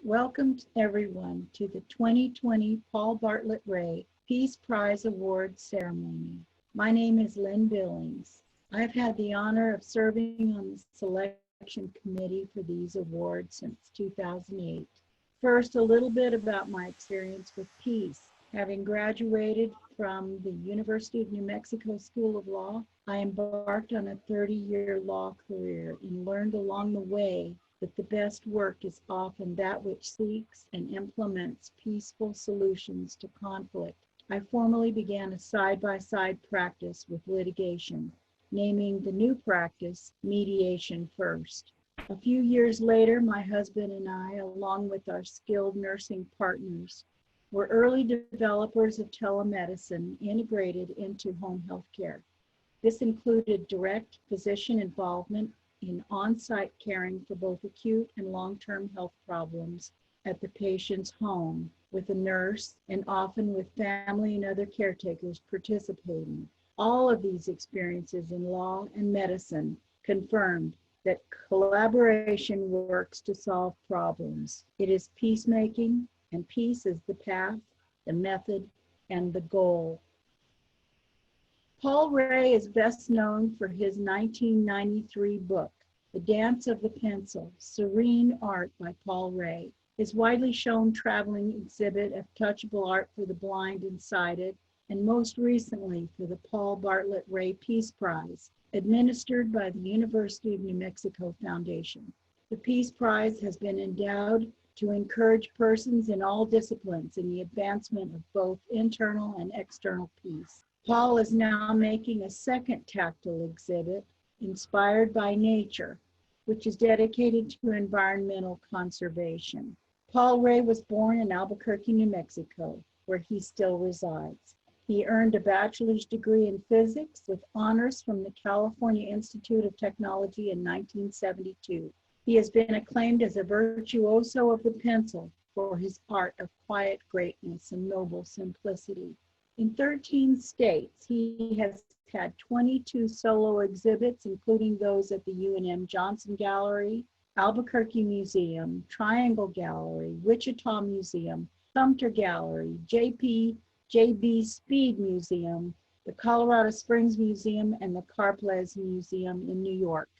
Welcome everyone to the 2020 Paul Bartlett Ray Peace Prize Award ceremony. My name is Lynn Billings. I've had the honor of serving on the selection committee for these awards since 2008. First, a little bit about my experience with peace. Having graduated from the University of New Mexico School of Law, I embarked on a 30-year law career and learned along the way that the best work is often that which seeks and implements peaceful solutions to conflict. I formally began a side-by-side practice with litigation, naming the new practice Mediation First. A few years later, my husband and I, along with our skilled nursing partners, were early developers of telemedicine integrated into home health care. This included direct physician involvement in on-site caring for both acute and long-term health problems at the patient's home, with a nurse and often with family and other caretakers participating. All of these experiences in law and medicine confirmed that collaboration works to solve problems. It is peacemaking, and peace is the path, the method, and the goal. Paul Ray is best known for his 1993 book, The Dance of the Pencil, Serene Art by Paul Ray. His widely shown traveling exhibit of touchable art for the blind and sighted, and most recently for the Paul Bartlett Ray Peace Prize, administered by the University of New Mexico Foundation. The Peace Prize has been endowed to encourage persons in all disciplines in the advancement of both internal and external peace. Paul is now making a second tactile exhibit inspired by nature, which is dedicated to environmental conservation. Paul Ray was born in Albuquerque, New Mexico, where he still resides. He earned a bachelor's degree in physics with honors from the California Institute of Technology in 1972. He has been acclaimed as a virtuoso of the pencil for his art of quiet greatness and noble simplicity. In 13 states, he has had 22 solo exhibits, including those at the UNM Johnson Gallery, Albuquerque Museum, Triangle Gallery, Wichita Museum, Sumter Gallery, JB Speed Museum, the Colorado Springs Museum, and the Carplez Museum in New York.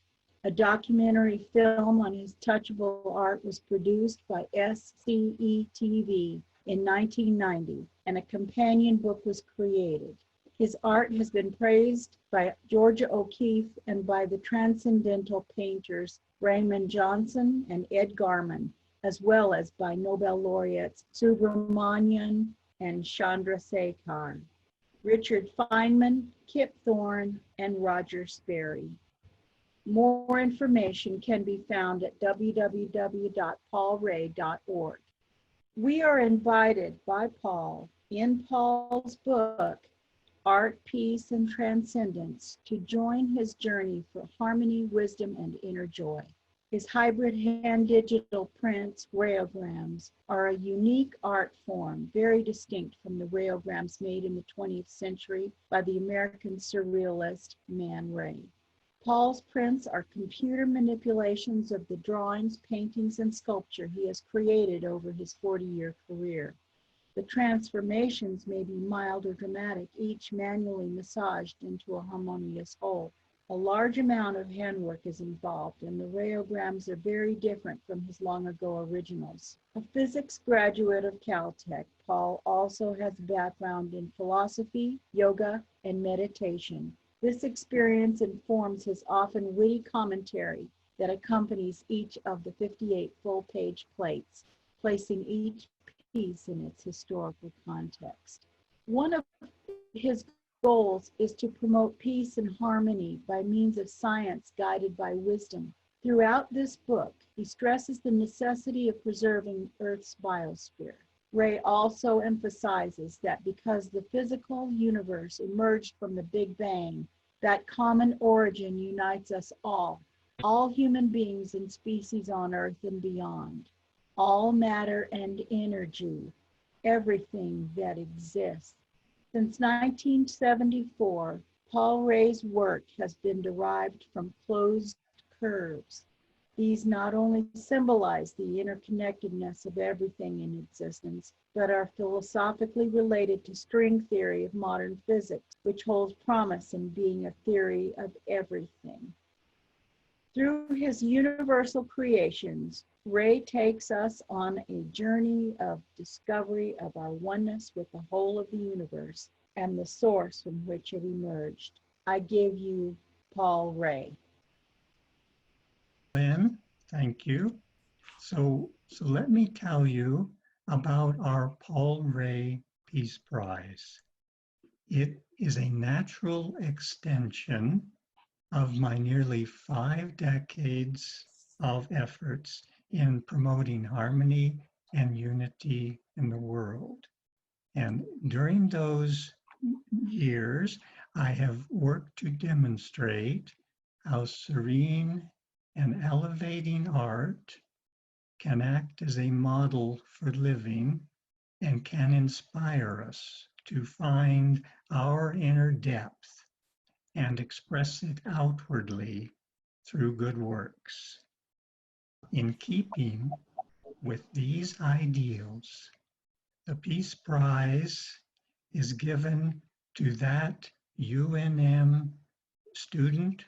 A documentary film on his touchable art was produced by SCE-TV in 1990, and a companion book was created. His art has been praised by Georgia O'Keeffe and by the transcendental painters Raymond Johnson and Ed Garman, as well as by Nobel laureates Subramanian and Chandrasekhar, Richard Feynman, Kip Thorne, and Roger Sperry. More information can be found at www.paulray.org. We are invited by Paul in Paul's book, Art, Peace, and Transcendence, to join his journey for harmony, wisdom, and inner joy. His hybrid hand digital prints, rayograms, are a unique art form, very distinct from the rayograms made in the 20th century by the American surrealist Man Ray. Paul's prints are computer manipulations of the drawings, paintings, and sculpture he has created over his 40-year career. The transformations may be mild or dramatic, each manually massaged into a harmonious whole. A large amount of handwork is involved, and the rayograms are very different from his long-ago originals. A physics graduate of Caltech, Paul also has a background in philosophy, yoga, and meditation. This experience informs his often witty commentary that accompanies each of the 58 full-page plates, placing each piece in its historical context. One of his goals is to promote peace and harmony by means of science guided by wisdom. Throughout this book, he stresses the necessity of preserving Earth's biosphere. Ray also emphasizes that because the physical universe emerged from the Big Bang, that common origin unites us all human beings and species on Earth and beyond, all matter and energy, everything that exists. Since 1974, Paul Ray's work has been derived from closed curves. These not only symbolize the interconnectedness of everything in existence, but are philosophically related to string theory of modern physics, which holds promise in being a theory of everything. Through his universal creations, Ray takes us on a journey of discovery of our oneness with the whole of the universe and the source from which it emerged. I give you Paul Ray. Lynn, thank you. So let me tell you about our Paul Ray Peace Prize. It is a natural extension of my nearly 5 decades of efforts in promoting harmony and unity in the world. And during those years, I have worked to demonstrate how serene and elevating art can act as a model for living and can inspire us to find our inner depth and express it outwardly through good works. In keeping with these ideals, the Peace Prize is given to that UNM student,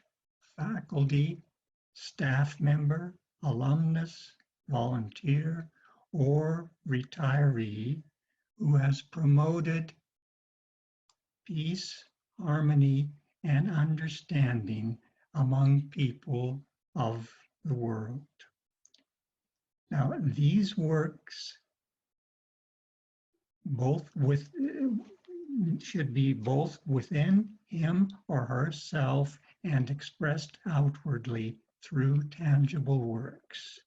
faculty, staff member, alumnus, volunteer, or retiree who has promoted peace, harmony, and understanding among people of the world. Now, these works should be both within him or herself and expressed outwardly through tangible works.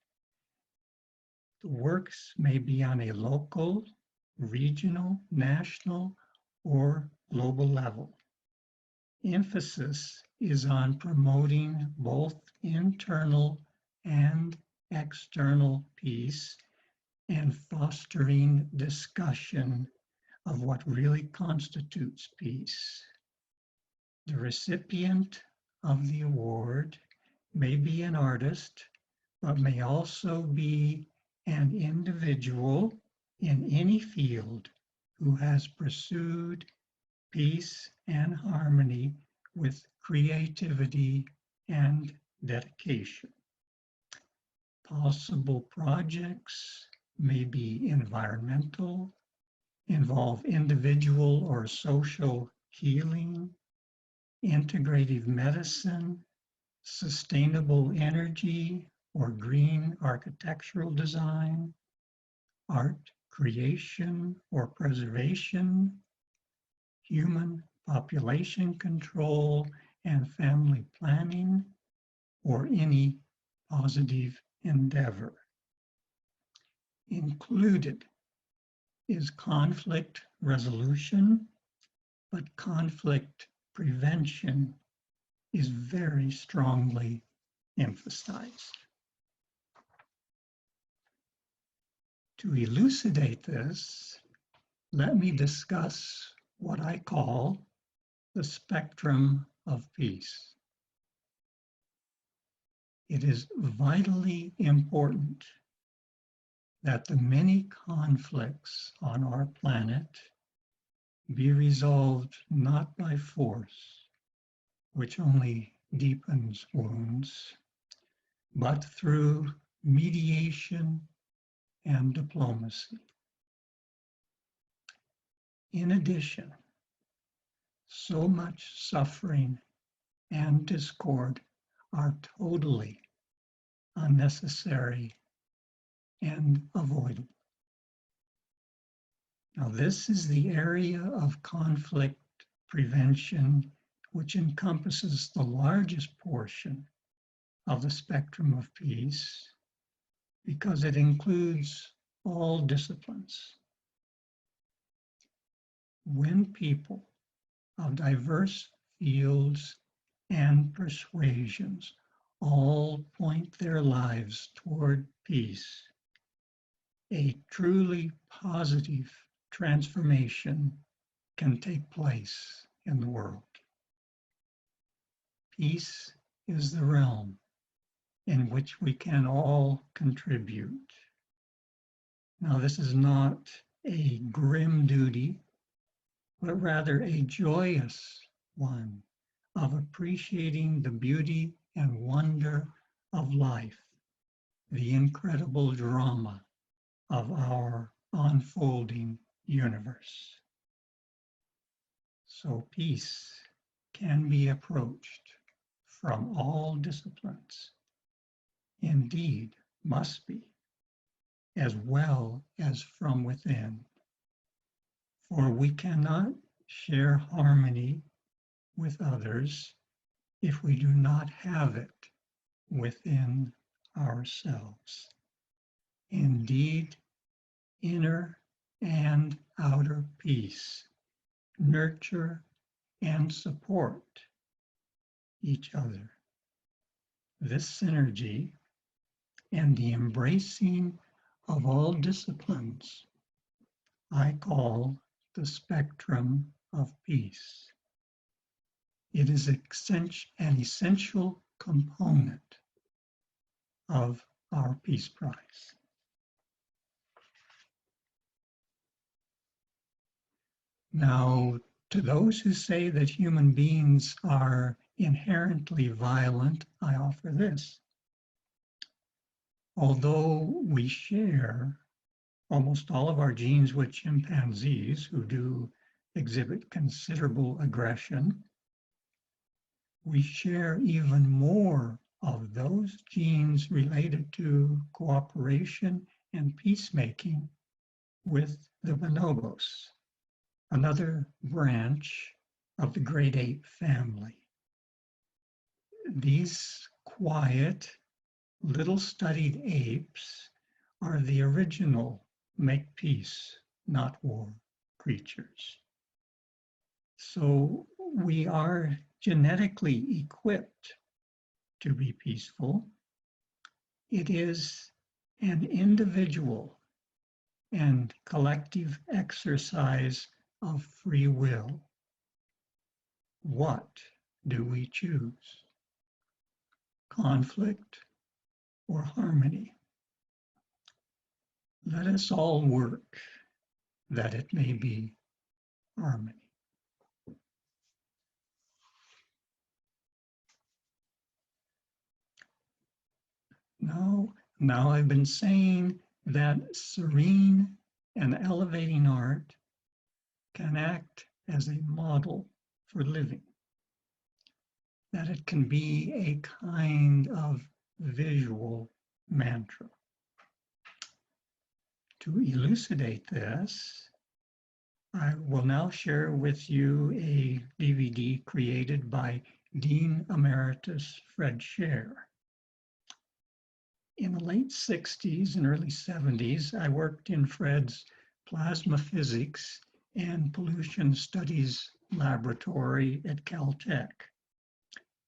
The works may be on a local, regional, national, or global level. Emphasis is on promoting both internal and external peace and fostering discussion of what really constitutes peace. The recipient of the award may be an artist, but may also be an individual in any field who has pursued peace and harmony with creativity and dedication. Possible projects may be environmental, involve individual or social healing, integrative medicine, sustainable energy or green architectural design, art creation or preservation, human population control and family planning, or any positive endeavor. Included is conflict resolution, but conflict prevention is very strongly emphasized. To elucidate this, let me discuss what I call the spectrum of peace. It is vitally important that the many conflicts on our planet be resolved not by force, which only deepens wounds, but through mediation and diplomacy. In addition, so much suffering and discord are totally unnecessary and avoidable. Now, this is the area of conflict prevention which encompasses the largest portion of the spectrum of peace because it includes all disciplines. When people of diverse fields and persuasions all point their lives toward peace, a truly positive transformation can take place in the world. Peace is the realm in which we can all contribute. Now, this is not a grim duty, but rather a joyous one of appreciating the beauty and wonder of life, the incredible drama of our unfolding universe. So peace can be approached from all disciplines, indeed must be, as well as from within. For we cannot share harmony with others if we do not have it within ourselves. Indeed, inner and outer peace nurture and support each other. This synergy and the embracing of all disciplines I call the spectrum of peace. It is an essential component of our Peace Prize. Now, to those who say that human beings are inherently violent, I offer this. Although we share almost all of our genes with chimpanzees who do exhibit considerable aggression, we share even more of those genes related to cooperation and peacemaking with the bonobos, another branch of the great ape family. These quiet, little studied apes are the original make peace, not war creatures. So we are genetically equipped to be peaceful. It is an individual and collective exercise of free will. What do we choose? Conflict or harmony? Let us all work that it may be harmony. Now I've been saying that serene and elevating art can act as a model for living, that it can be a kind of visual mantra. To elucidate this, I will now share with you a DVD created by Dean Emeritus Fred Scher. In the late 60s and early 70s, I worked in Fred's plasma physics and pollution studies laboratory at Caltech.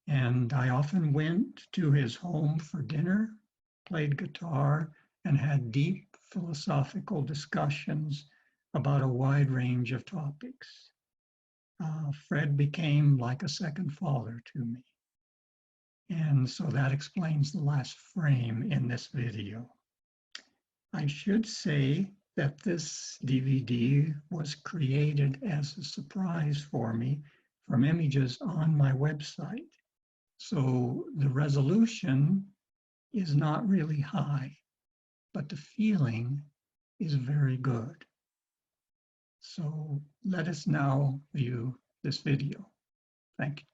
And I often went to his home for dinner, played guitar, and had deep philosophical discussions about a wide range of topics. Fred became like a second father to me. And so that explains the last frame in this video. I should say that this DVD was created as a surprise for me from images on my website. So the resolution is not really high, but the feeling is very good. So let us now view this video. Thank you.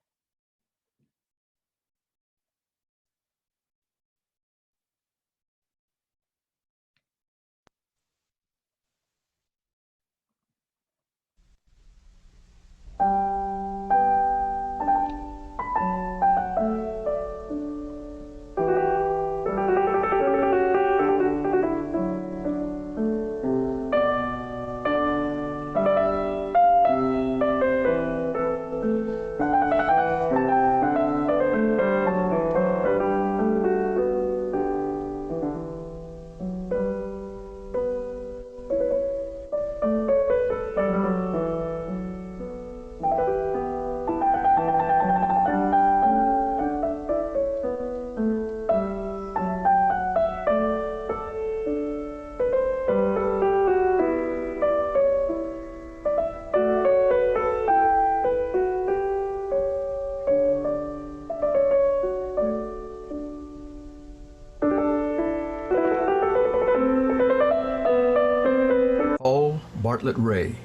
Bartlett Ray,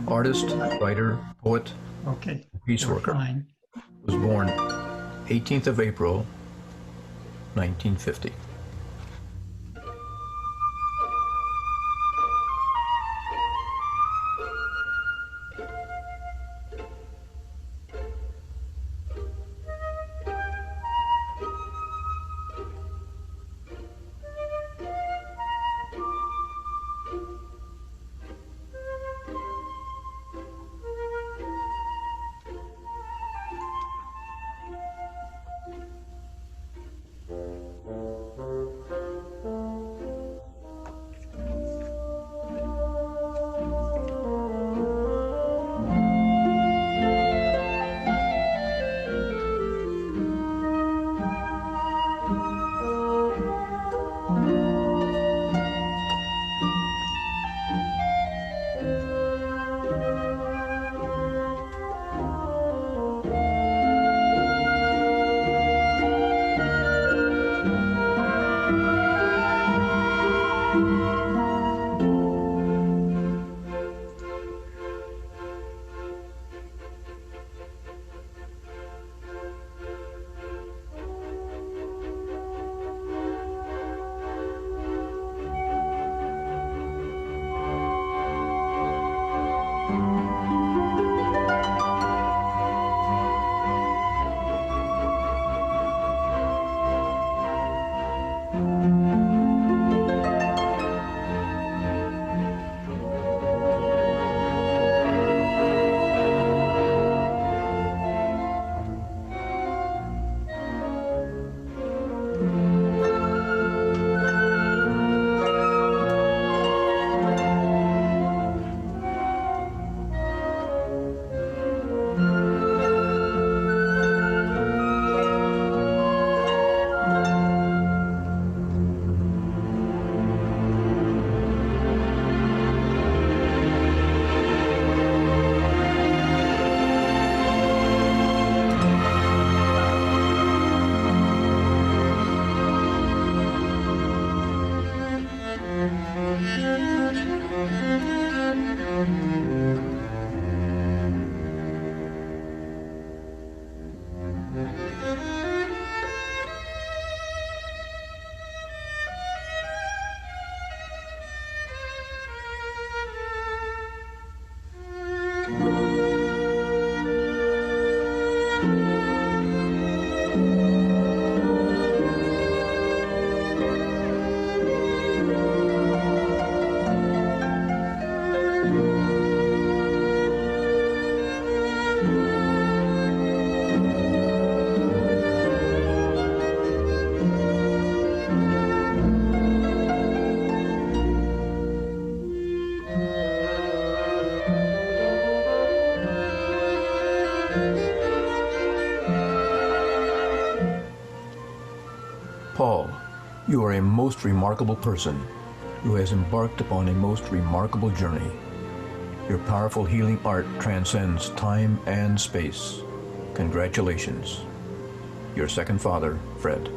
artist, writer, poet, Okay, peace we're worker, fine. was born 18th of April, 1950. Paul, you are a most remarkable person who has embarked upon a most remarkable journey. Your powerful healing art transcends time and space. Congratulations. Your second father, Fred.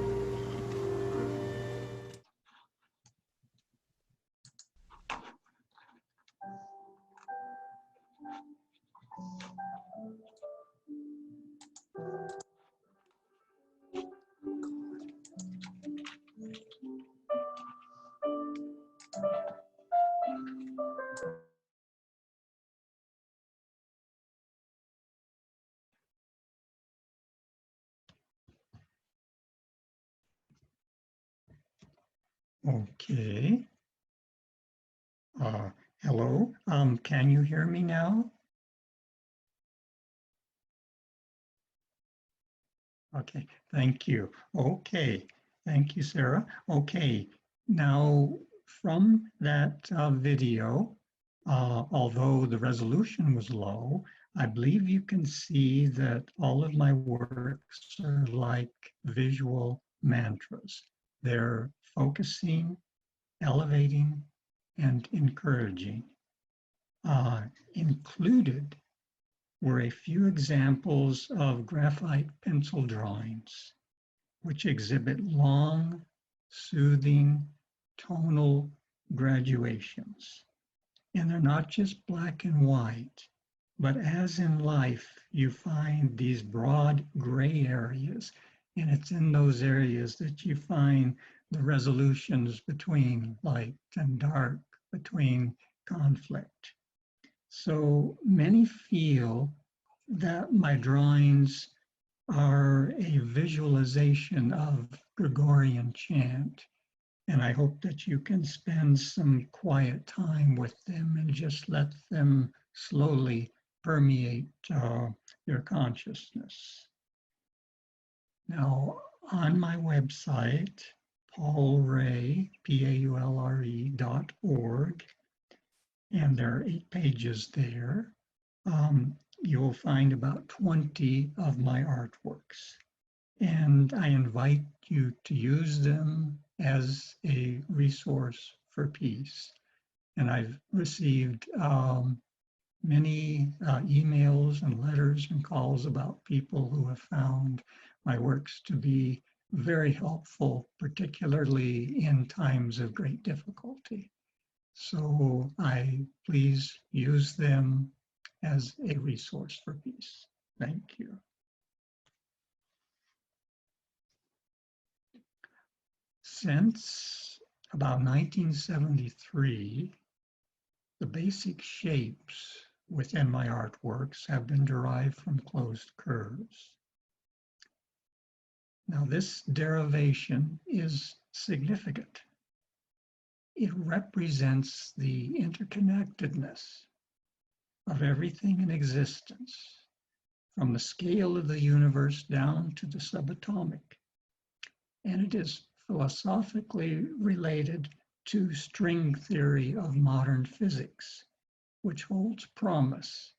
Okay. Hello, can you hear me now? Okay, thank you. Okay, thank you, Sarah. Okay, now from that video, although the resolution was low, I believe you can see that all of my works are like visual mantras. They're focusing, elevating, and encouraging. Included were a few examples of graphite pencil drawings, which exhibit long, soothing, tonal graduations. And they're not just black and white, but as in life, you find these broad gray areas, and it's in those areas that you find the resolutions between light and dark, between conflict. So many feel that my drawings are a visualization of Gregorian chant. And I hope that you can spend some quiet time with them and just let them slowly permeate your consciousness. Now, on my website, paulre, PAULRE.org, and there are 8 pages there, you'll find about 20 of my artworks. And I invite you to use them as a resource for peace. And I've received many emails and letters and calls about people who have found my works to be very helpful, particularly in times of great difficulty. So please use them as a resource for peace. Thank you. Since about 1973, the basic shapes within my artworks have been derived from closed curves. Now, this derivation is significant. It represents the interconnectedness of everything in existence, from the scale of the universe down to the subatomic. And it is philosophically related to string theory of modern physics, which holds promise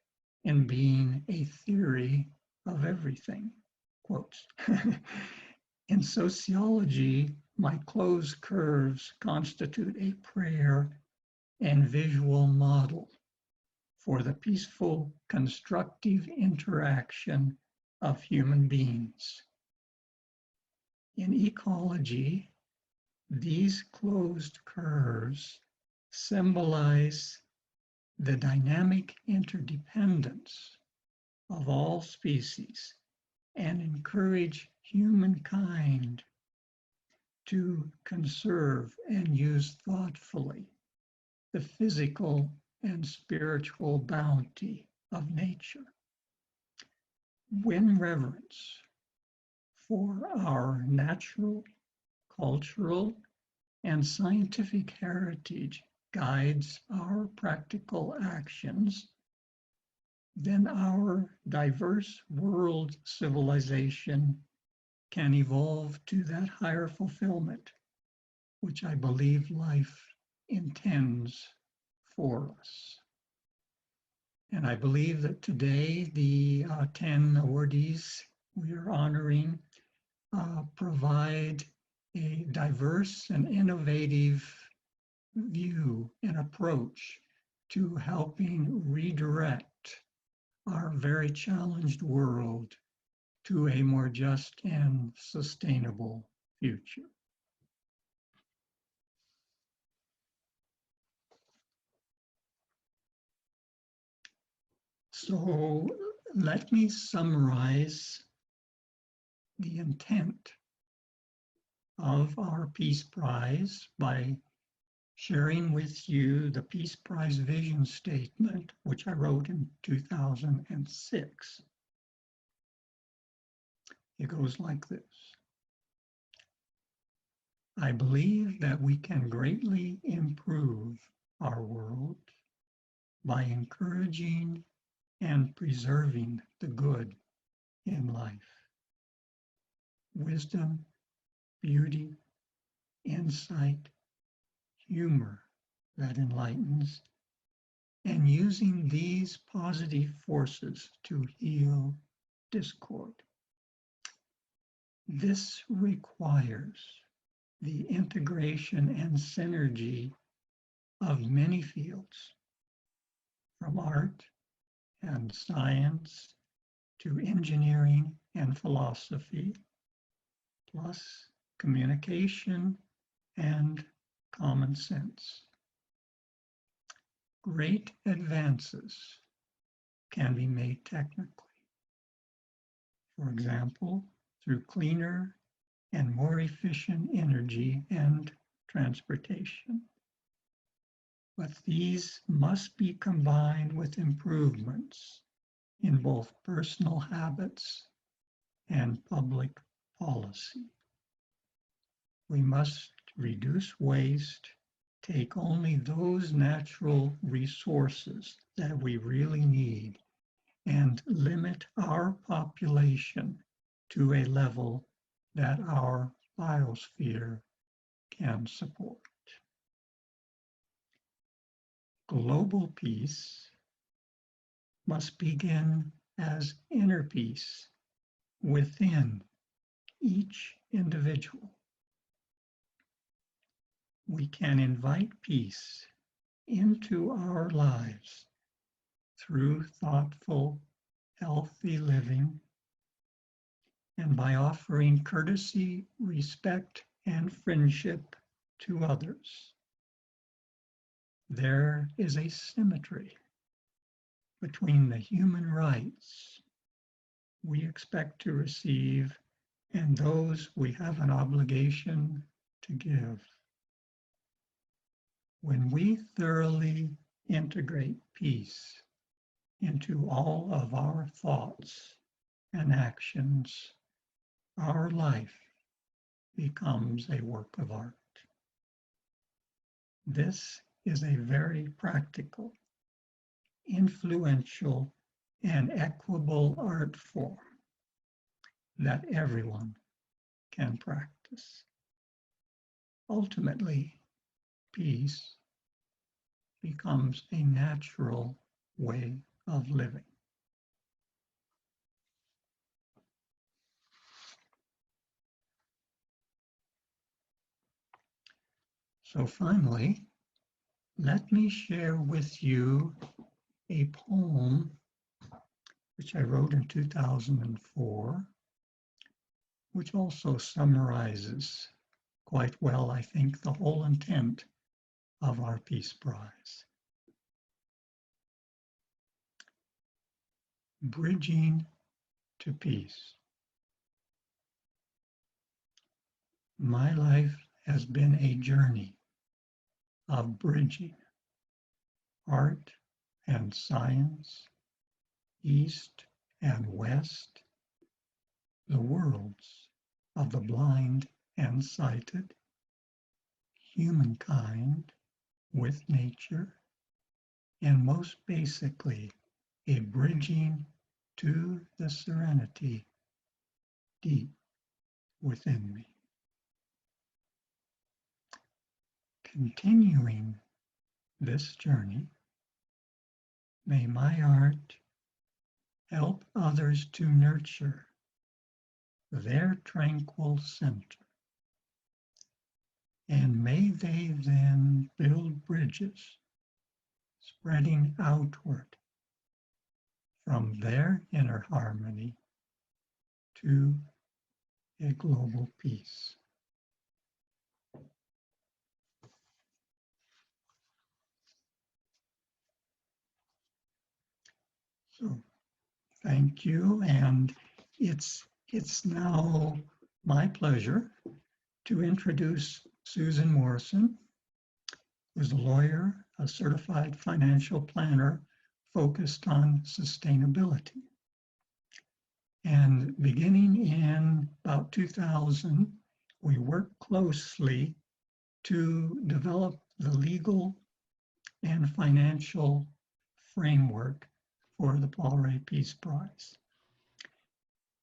in being a theory of everything, quotes. In sociology, my closed curves constitute a prayer and visual model for the peaceful, constructive interaction of human beings. In ecology, these closed curves symbolize the dynamic interdependence of all species and encourage humankind to conserve and use thoughtfully the physical and spiritual bounty of nature. When reverence for our natural, cultural, and scientific heritage guides our practical actions, then our diverse world civilization can evolve to that higher fulfillment, which I believe life intends for us. And I believe that today the 10 awardees we are honoring provide a diverse and innovative view and approach to helping redirect our very challenged world to a more just and sustainable future. So let me summarize the intent of our Peace Prize by sharing with you the Peace Prize vision statement, which I wrote in 2006. It goes like this. I believe that we can greatly improve our world by encouraging and preserving the good in life. Wisdom, beauty, insight, humor that enlightens, and using these positive forces to heal discord. This requires the integration and synergy of many fields, from art and science to engineering and philosophy, plus communication and common sense. great advances can be made technically. For example, through cleaner and more efficient energy and transportation. But these must be combined with improvements in both personal habits and public policy. We must reduce waste, take only those natural resources that we really need, and limit our population to a level that our biosphere can support. Global peace must begin as inner peace within each individual. We can invite peace into our lives through thoughtful, healthy living and by offering courtesy, respect, and friendship to others. There is a symmetry between the human rights we expect to receive and those we have an obligation to give. When we thoroughly integrate peace into all of our thoughts and actions, our life becomes a work of art. This is a very practical, influential, and equitable art form that everyone can practice. Ultimately, peace becomes a natural way of living. So finally, let me share with you a poem which I wrote in 2004, which also summarizes quite well, I think, the whole intent of our Peace Prize. Bridging to peace. My life has been a journey of bridging art and science, east and west, the worlds of the blind and sighted, humankind with nature, and most basically, a bridging to the serenity deep within me. Continuing this journey, may my art help others to nurture their tranquil center, and may they then build bridges spreading outward from their inner harmony to a global peace. So thank you, and it's now my pleasure to introduce Susan Morrison, who's a lawyer, a certified financial planner focused on sustainability. And beginning in about 2000, we worked closely to develop the legal and financial framework for the Paul Ray Peace Prize.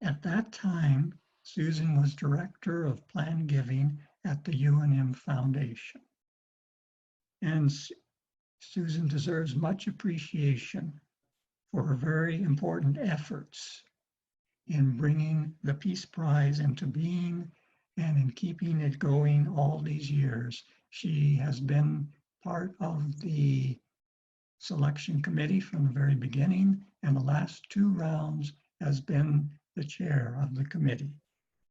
At that time, Susan was director of plan giving at the UNM Foundation. And Susan deserves much appreciation for her very important efforts in bringing the Peace Prize into being and in keeping it going all these years. She has been part of the selection committee from the very beginning, and the last two rounds has been the chair of the committee.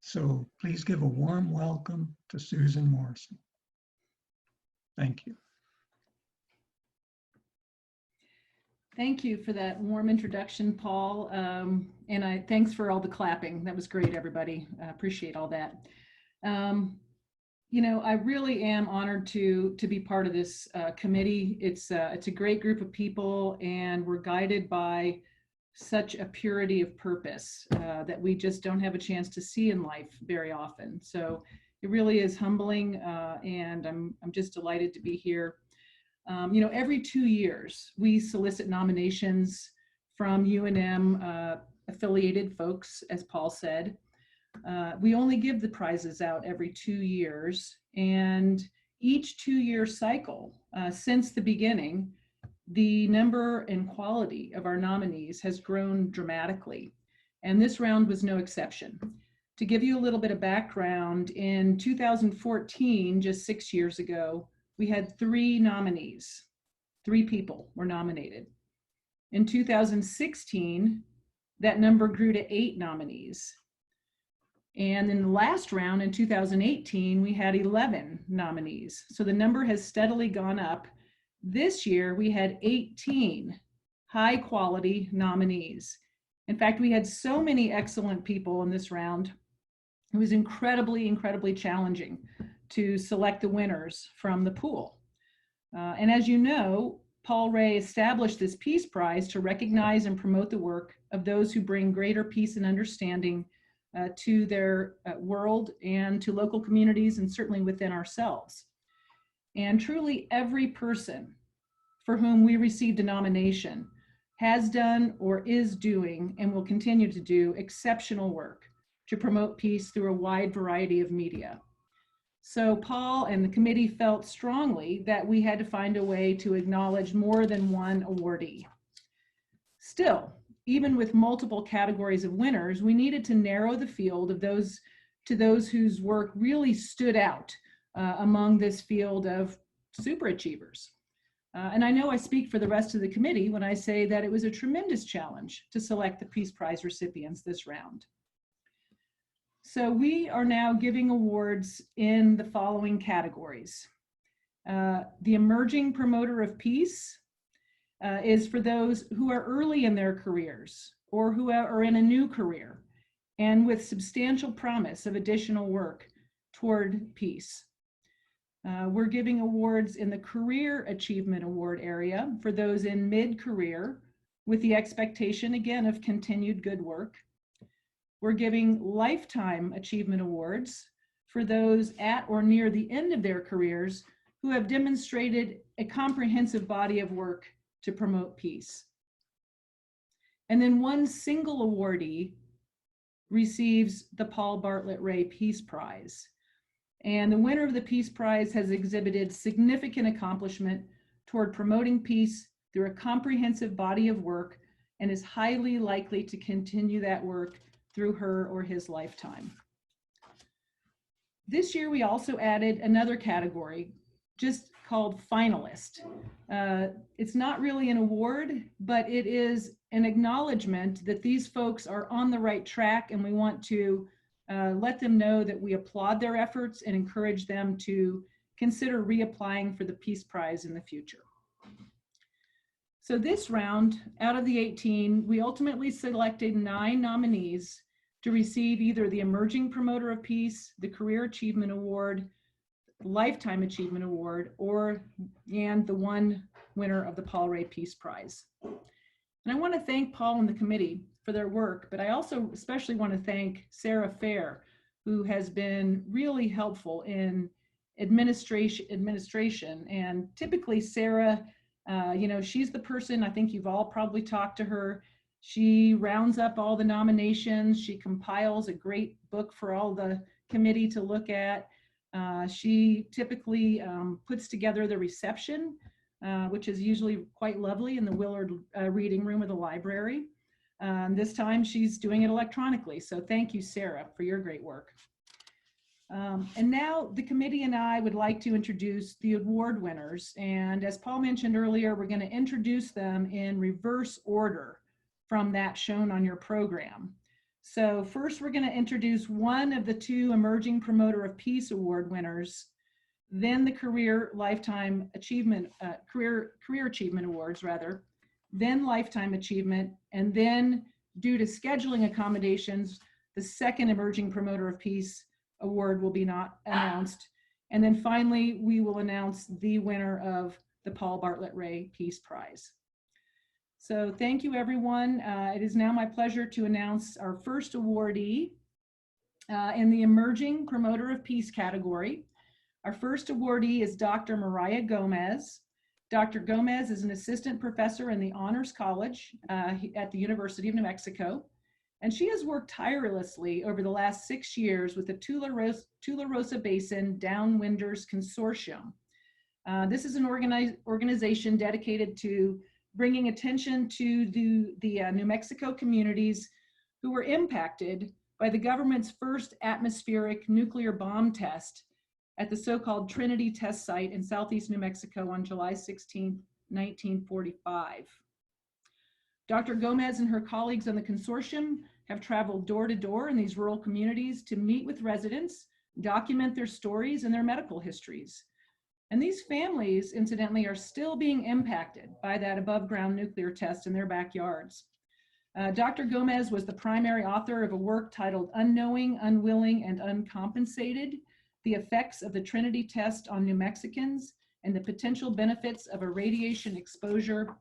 So please give a warm welcome to Susan Morrison. Thank you. Thank you for that warm introduction, Paul. And thanks for all the clapping. That was great, everybody. I appreciate all that. You know, I really am honored to be part of this committee. It's a great group of people, and we're guided by such a purity of purpose that we just don't have a chance to see in life very often. So it really is humbling, and I'm just delighted to be here. You know, every 2 years, we solicit nominations from UNM affiliated folks, as Paul said. We only give the prizes out every 2 years, and each 2-year cycle since the beginning, the number and quality of our nominees has grown dramatically, and this round was no exception. To give you a little bit of background, in 2014, just 6 years ago, we had 3 nominees. 3 people were nominated. In 2016, that number grew to 8 nominees. And in the last round in 2018, we had 11 nominees. So the number has steadily gone up. This year, we had 18 high quality nominees. In fact, we had so many excellent people in this round. It was incredibly, incredibly challenging to select the winners from the pool. And as you know, Paul Ray established this Peace Prize to recognize and promote the work of those who bring greater peace and understanding to their world and to local communities, and certainly within ourselves. And truly every person for whom we received a nomination has done or is doing and will continue to do exceptional work to promote peace through a wide variety of media. So Paul and the committee felt strongly that we had to find a way to acknowledge more than one awardee. Still, even with multiple categories of winners, we needed to narrow the field of those whose work really stood out among this field of super achievers. And I know I speak for the rest of the committee when I say that it was a tremendous challenge to select the Peace Prize recipients this round. So we are now giving awards in the following categories. The Emerging Promoter of Peace is for those who are early in their careers or who are in a new career and with substantial promise of additional work toward peace. We're giving awards in the Career Achievement Award area for those in mid-career with the expectation, again, of continued good work. We're giving Lifetime Achievement Awards for those at or near the end of their careers who have demonstrated a comprehensive body of work to promote peace. And then one single awardee receives the Paul Bartlett Ray Peace Prize. And the winner of the Peace Prize has exhibited significant accomplishment toward promoting peace through a comprehensive body of work and is highly likely to continue that work through her or his lifetime. This year, we also added another category just called finalist. It's not really an award, but it is an acknowledgement that these folks are on the right track, and we want to let them know that we applaud their efforts and encourage them to consider reapplying for the Peace Prize in the future. So this round, out of the 18, we ultimately selected 9 nominees to receive either the Emerging Promoter of Peace, the Career Achievement Award, Lifetime Achievement Award, and the one winner of the Paul Ray Peace Prize. And I want to thank Paul and the committee for their work, but I also especially want to thank Sarah Fair, who has been really helpful in administration. And typically Sarah, you know, she's the person, I think you've all probably talked to her. She rounds up all the nominations. She compiles a great book for all the committee to look at. She typically puts together the reception, which is usually quite lovely in the Willard reading room of the library. This time she's doing it electronically. So thank you, Sarah, for your great work. And now the committee and I would like to introduce the award winners. And as Paul mentioned earlier, we're going to introduce them in reverse order from that shown on your program. So first, we're going to introduce one of the 2 Emerging Promoter of Peace Award winners, then the Career Lifetime Achievement, Career Achievement Awards, rather, then lifetime achievement, and then, due to scheduling accommodations, the second Emerging Promoter of Peace award will be not announced. And then finally, we will announce the winner of the Paul Bartlett Ray Peace Prize. So thank you, everyone. It is now my pleasure to announce our first awardee in the Emerging Promoter of Peace category. Our first awardee is Dr. Mariah Gomez. Dr. Gomez is an assistant professor in the Honors College at the University of New Mexico, and she has worked tirelessly over the last 6 years with the Tula Rosa Basin Downwinders Consortium. This is an organization dedicated to bringing attention to the New Mexico communities who were impacted by the government's first atmospheric nuclear bomb test at the so-called Trinity Test Site in southeast New Mexico on July 16, 1945. Dr. Gomez and her colleagues on the consortium have traveled door to door in these rural communities to meet with residents, document their stories and their medical histories. And these families, incidentally, are still being impacted by that above ground nuclear test in their backyards. Dr. Gomez was the primary author of a work titled Unknowing, Unwilling, and Uncompensated: The Effects of the Trinity Test on New Mexicans and the Potential Benefits of a Radiation Exposure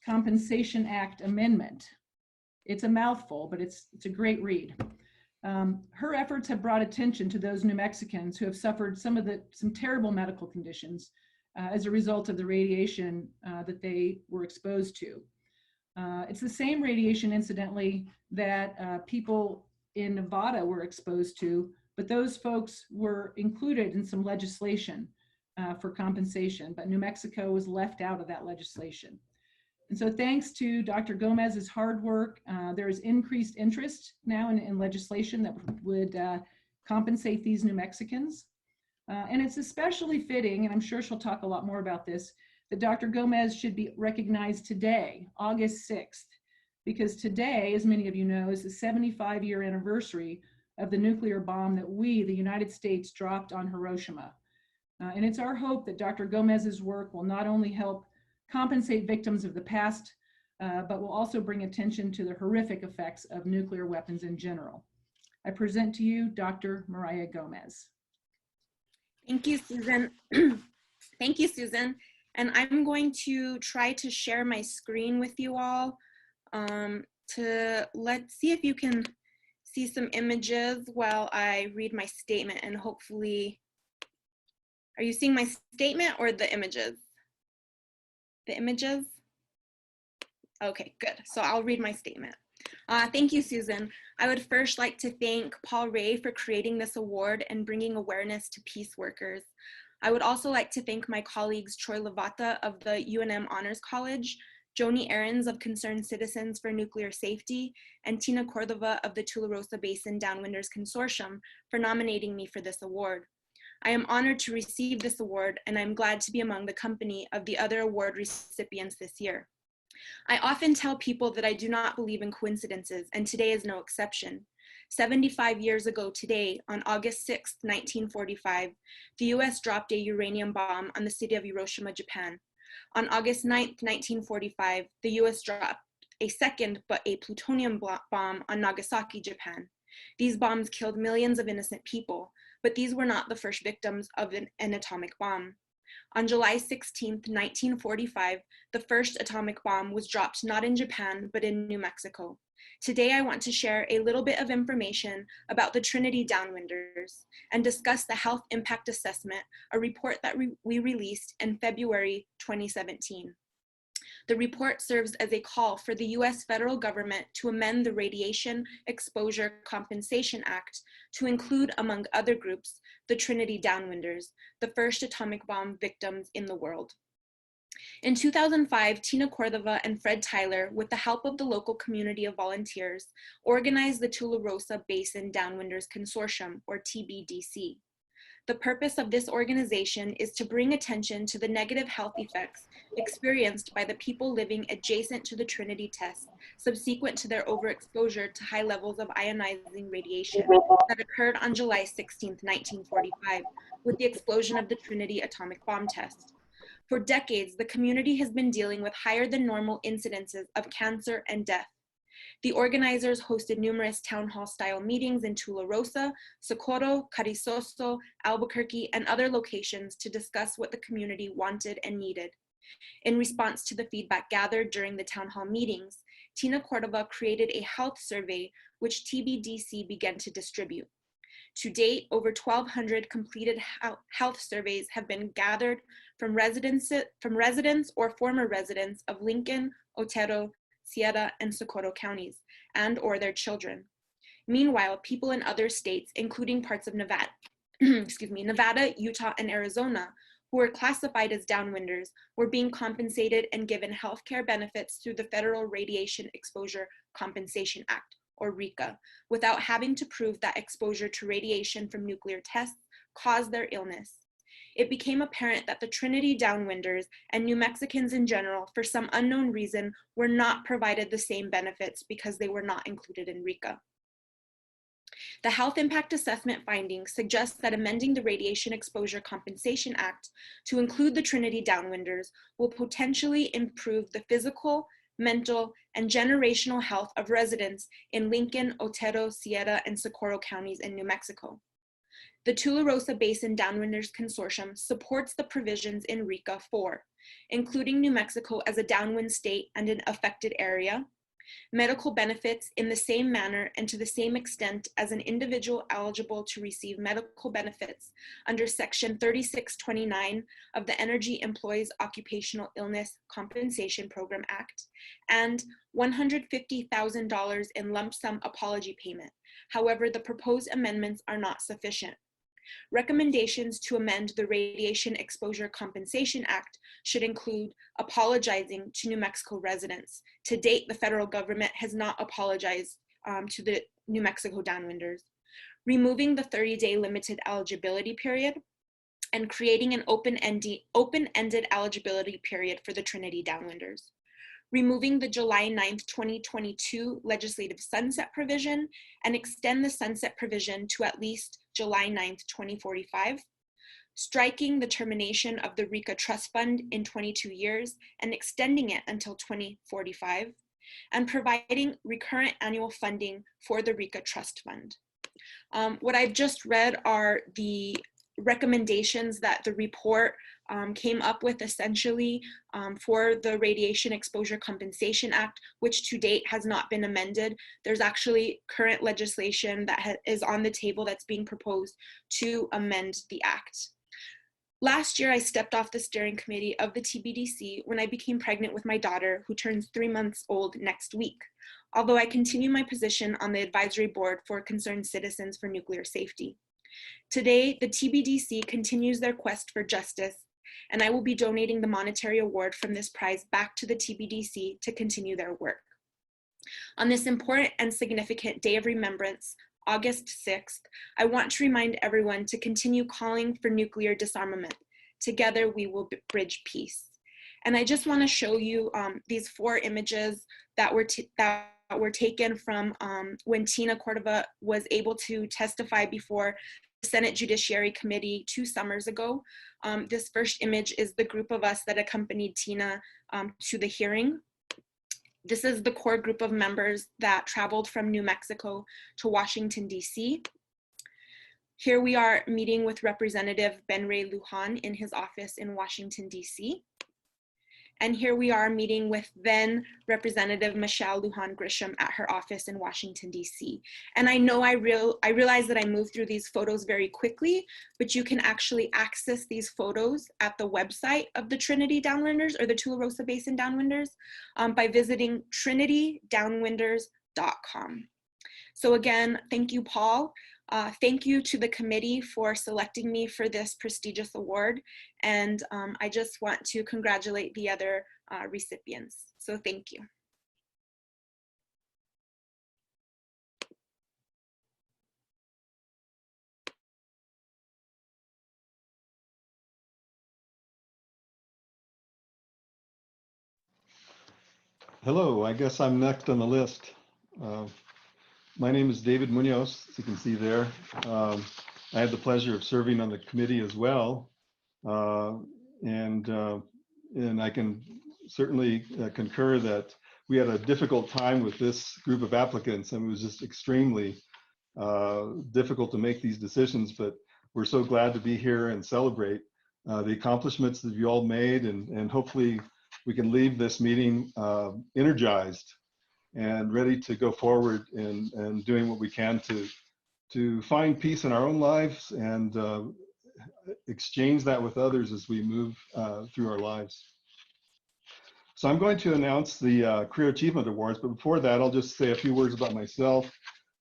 Compensation Act Amendment. It's a mouthful, but it's a great read. Her efforts have brought attention to those New Mexicans who have suffered some terrible medical conditions as a result of the radiation that they were exposed to. It's the same radiation, incidentally, that people in Nevada were exposed to, but those folks were included in some legislation for compensation, but New Mexico was left out of that legislation. And so thanks to Dr. Gomez's hard work, there is increased interest now in legislation that would compensate these New Mexicans. And it's especially fitting, and I'm sure she'll talk a lot more about this, that Dr. Gomez should be recognized today, August 6th, because today, as many of you know, is the 75-year anniversary of the nuclear bomb that we, the United States, dropped on Hiroshima. And it's our hope that Dr. Gomez's work will not only help compensate victims of the past, but will also bring attention to the horrific effects of nuclear weapons in general. I present to you Dr. Mariah Gomez. Thank you, Susan. Thank you, Susan. And I'm going to try to share my screen with you all let's see if you can see some images while I read my statement, and hopefully, are you seeing my statement or the images? The images? Okay, good. So I'll read my statement. Thank you, Susan. I would first like to thank Paul Ray for creating this award and bringing awareness to peace workers. I would also like to thank my colleagues Troy Lavata of the UNM Honors College, Joni Ahrens of Concerned Citizens for Nuclear Safety, and Tina Cordova of the Tula Rosa Basin Downwinders Consortium for nominating me for this award. I am honored to receive this award, and I'm glad to be among the company of the other award recipients this year. I often tell people that I do not believe in coincidences, and today is no exception. 75 years ago today, on August 6, 1945, the US dropped a uranium bomb on the city of Hiroshima, Japan. On August 9, 1945, the US dropped a second but a plutonium bomb on Nagasaki, Japan. These bombs killed millions of innocent people, but these were not the first victims of an atomic bomb. On July 16, 1945, the first atomic bomb was dropped not in Japan, but in New Mexico. Today, I want to share a little bit of information about the Trinity Downwinders and discuss the Health Impact Assessment, a report that we released in February 2017. The report serves as a call for the US federal government to amend the Radiation Exposure Compensation Act to include, among other groups, the Trinity Downwinders, the first atomic bomb victims in the world. In 2005, Tina Cordova and Fred Tyler, with the help of the local community of volunteers, organized the Tula Rosa Basin Downwinders Consortium, or TBDC. The purpose of this organization is to bring attention to the negative health effects experienced by the people living adjacent to the Trinity test, subsequent to their overexposure to high levels of ionizing radiation that occurred on July 16, 1945, with the explosion of the Trinity atomic bomb test. For decades, the community has been dealing with higher than normal incidences of cancer and death. The organizers hosted numerous town hall style meetings in Tularosa, Socorro, Carrizoso, Albuquerque, and other locations to discuss what the community wanted and needed. In response to the feedback gathered during the town hall meetings, Tina Cordova created a health survey which TBDC began to distribute. To date, over 1,200 completed health surveys have been gathered from residents or former residents of Lincoln, Otero, Sierra, and Socorro counties, and or their children. Meanwhile, people in other states, including parts of Nevada, Nevada, Utah, and Arizona, who were classified as downwinders, were being compensated and given healthcare benefits through the Federal Radiation Exposure Compensation Act, or RECA, without having to prove that exposure to radiation from nuclear tests caused their illness. It became apparent that the Trinity downwinders and New Mexicans in general, for some unknown reason, were not provided the same benefits because they were not included in RECA. The Health Impact Assessment findings suggest that amending the Radiation Exposure Compensation Act to include the Trinity downwinders will potentially improve the physical, mental, and generational health of residents in Lincoln, Otero, Sierra, and Socorro counties in New Mexico. The Tularosa Basin Downwinders Consortium supports the provisions in RECA for including New Mexico as a downwind state and an affected area, medical benefits in the same manner and to the same extent as an individual eligible to receive medical benefits under Section 3629 of the Energy Employees Occupational Illness Compensation Program Act, and $150,000 in lump sum apology payment. However, the proposed amendments are not sufficient. Recommendations to amend the Radiation Exposure Compensation Act should include apologizing to New Mexico residents. To date, the federal government has not apologized to the New Mexico downwinders. Removing the 30-day limited eligibility period and creating an open-ended eligibility period for the Trinity downwinders. Removing the July 9th, 2022 legislative sunset provision and extend the sunset provision to at least July 9th, 2045. Striking the termination of the RECA Trust Fund in 22 years and extending it until 2045. And providing recurrent annual funding for the RECA Trust Fund. What I've just read are the recommendations that the report came up with essentially for the Radiation Exposure Compensation Act, which to date has not been amended. There's actually current legislation that is on the table that's being proposed to amend the act. Last year, I stepped off the steering committee of the TBDC when I became pregnant with my daughter, who turns 3 months old next week, although I continue my position on the advisory board for Concerned Citizens for Nuclear Safety. Today, the TBDC continues their quest for justice, and I will be donating the monetary award from this prize back to the TBDC to continue their work. On this important and significant day of remembrance, August 6th, I want to remind everyone to continue calling for nuclear disarmament. Together, we will bridge peace. And I just want to show you these 4 images that were taken from when Tina Cordova was able to testify before the Senate Judiciary Committee 2 summers ago. This first image is the group of us that accompanied Tina to the hearing. This is the core group of members that traveled from New Mexico to Washington, D.C. Here we are meeting with Representative Ben Ray Lujan in his office in Washington, D.C. And here we are meeting with then Representative Michelle Lujan Grisham at her office in Washington, D.C. And I know I realize that I moved through these photos very quickly, but you can actually access these photos at the website of the Trinity Downwinders or the Tularosa Basin Downwinders by visiting trinitydownwinders.com. So again, thank you, Paul. Thank you to the committee for selecting me for this prestigious award. And I just want to congratulate the other recipients. So thank you. Hello, I guess I'm next on the list. My name is David Munoz, as you can see there. I had the pleasure of serving on the committee as well. and I can certainly concur that we had a difficult time with this group of applicants, and it was just extremely difficult to make these decisions, but we're so glad to be here and celebrate the accomplishments that you all made, and hopefully we can leave this meeting energized and ready to go forward and doing what we can to find peace in our own lives and exchange that with others as we move through our lives. So I'm going to announce the Career Achievement Awards, but before that, I'll just say a few words about myself.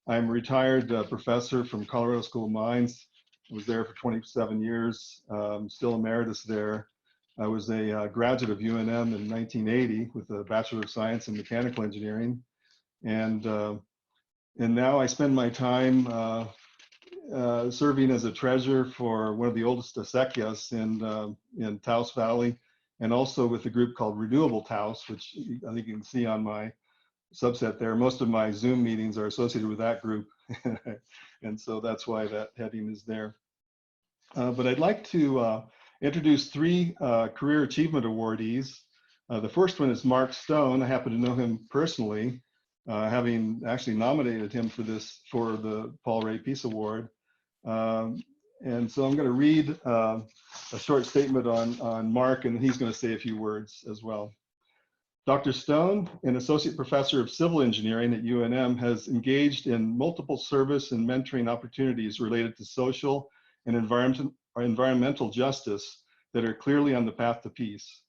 I'm a retired professor from Colorado School of Mines. I was there for 27 years, still emeritus there. I was a graduate of UNM in 1980 with a Bachelor of Science in Mechanical Engineering. And now I spend my time serving as a treasurer for one of the oldest acequias in Taos Valley, and also with a group called Renewable Taos, which I think you can see on my subset there. Most of my Zoom meetings are associated with that group. And so that's why that heading is there. But I'd like to introduce three Career Achievement awardees. The first one is Mark Stone. I happen to know him personally, having actually nominated him for the Paul Ray Peace Award. And so I'm going to read a short statement on Mark, and he's going to say a few words as well. Dr. Stone, an associate professor of civil engineering at UNM, has engaged in multiple service and mentoring opportunities related to social and environmental justice that are clearly on the path to peace.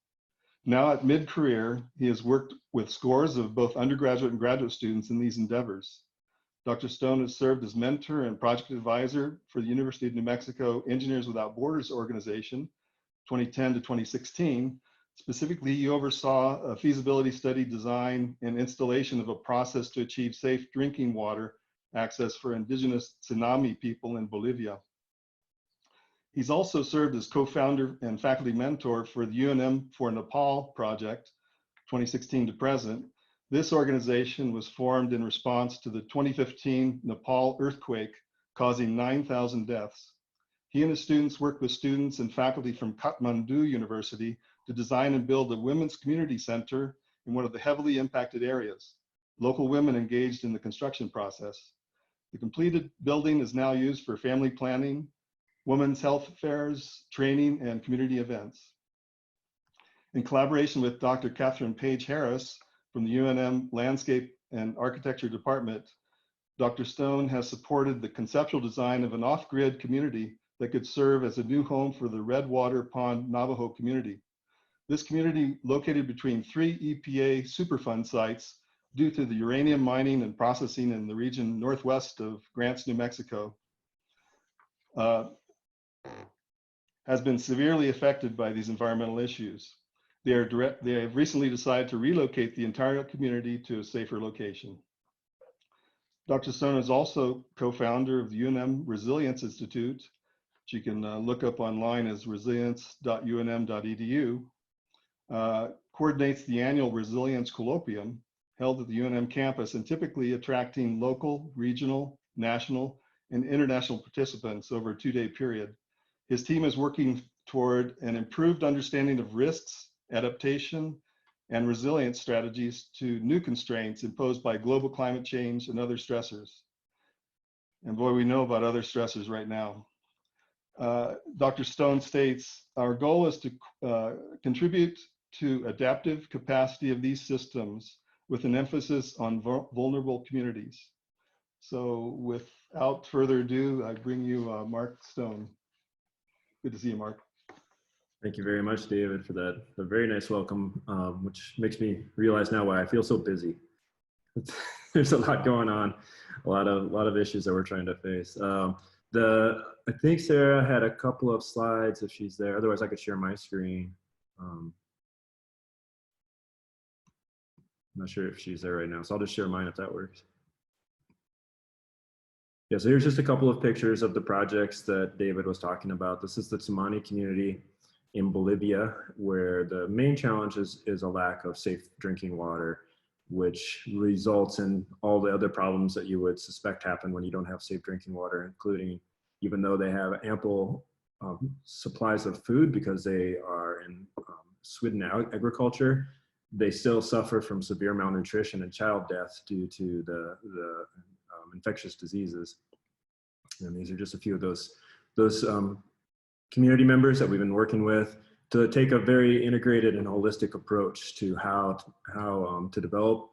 Now at mid-career, he has worked with scores of both undergraduate and graduate students in these endeavors. Dr. Stone has served as mentor and project advisor for the University of New Mexico Engineers Without Borders organization, 2010 to 2016. Specifically, he oversaw a feasibility study design and installation of a process to achieve safe drinking water access for indigenous Tsunami people in Bolivia. He's also served as co-founder and faculty mentor for the UNM for Nepal project, 2016 to present. This organization was formed in response to the 2015 Nepal earthquake, causing 9,000 deaths. He and his students worked with students and faculty from Kathmandu University to design and build a women's community center in one of the heavily impacted areas. Local women engaged in the construction process. The completed building is now used for family planning, women's health fairs, training, and community events. In collaboration with Dr. Catherine Page Harris from the UNM Landscape and Architecture Department, Dr. Stone has supported the conceptual design of an off-grid community that could serve as a new home for the Redwater Pond Navajo community. This community, located between 3 EPA Superfund sites due to the uranium mining and processing in the region northwest of Grants, New Mexico, has been severely affected by these environmental issues. They have recently decided to relocate the entire community to a safer location. Dr. Stone is also co-founder of the UNM Resilience Institute, which you can look up online as resilience.unm.edu, coordinates the annual Resilience Colloquium held at the UNM campus and typically attracting local, regional, national, and international participants over a 2-day period. His team is working toward an improved understanding of risks, adaptation, and resilience strategies to new constraints imposed by global climate change and other stressors. And boy, we know about other stressors right now. Dr. Stone states, our goal is to contribute to adaptive capacity of these systems with an emphasis on vulnerable communities. So without further ado, I bring you Mark Stone. Good to see you, Mark. Thank you very much, David, for that a very nice welcome, which makes me realize now why I feel so busy. There's a lot going on, a lot of issues that we're trying to face. I think Sarah had a couple of slides if she's there. Otherwise, I could share my screen. I'm not sure if she's there right now, so I'll just share mine if that works. Yeah, so here's just a couple of pictures of the projects that David was talking about. This is the Tsimane community in Bolivia, where the main challenge is a lack of safe drinking water, which results in all the other problems that you would suspect happen when you don't have safe drinking water, including, even though they have ample supplies of food because they are in Swidden agriculture, they still suffer from severe malnutrition and child death due to the infectious diseases. And these are just a few of those community members that we've been working with to take a very integrated and holistic approach to how to develop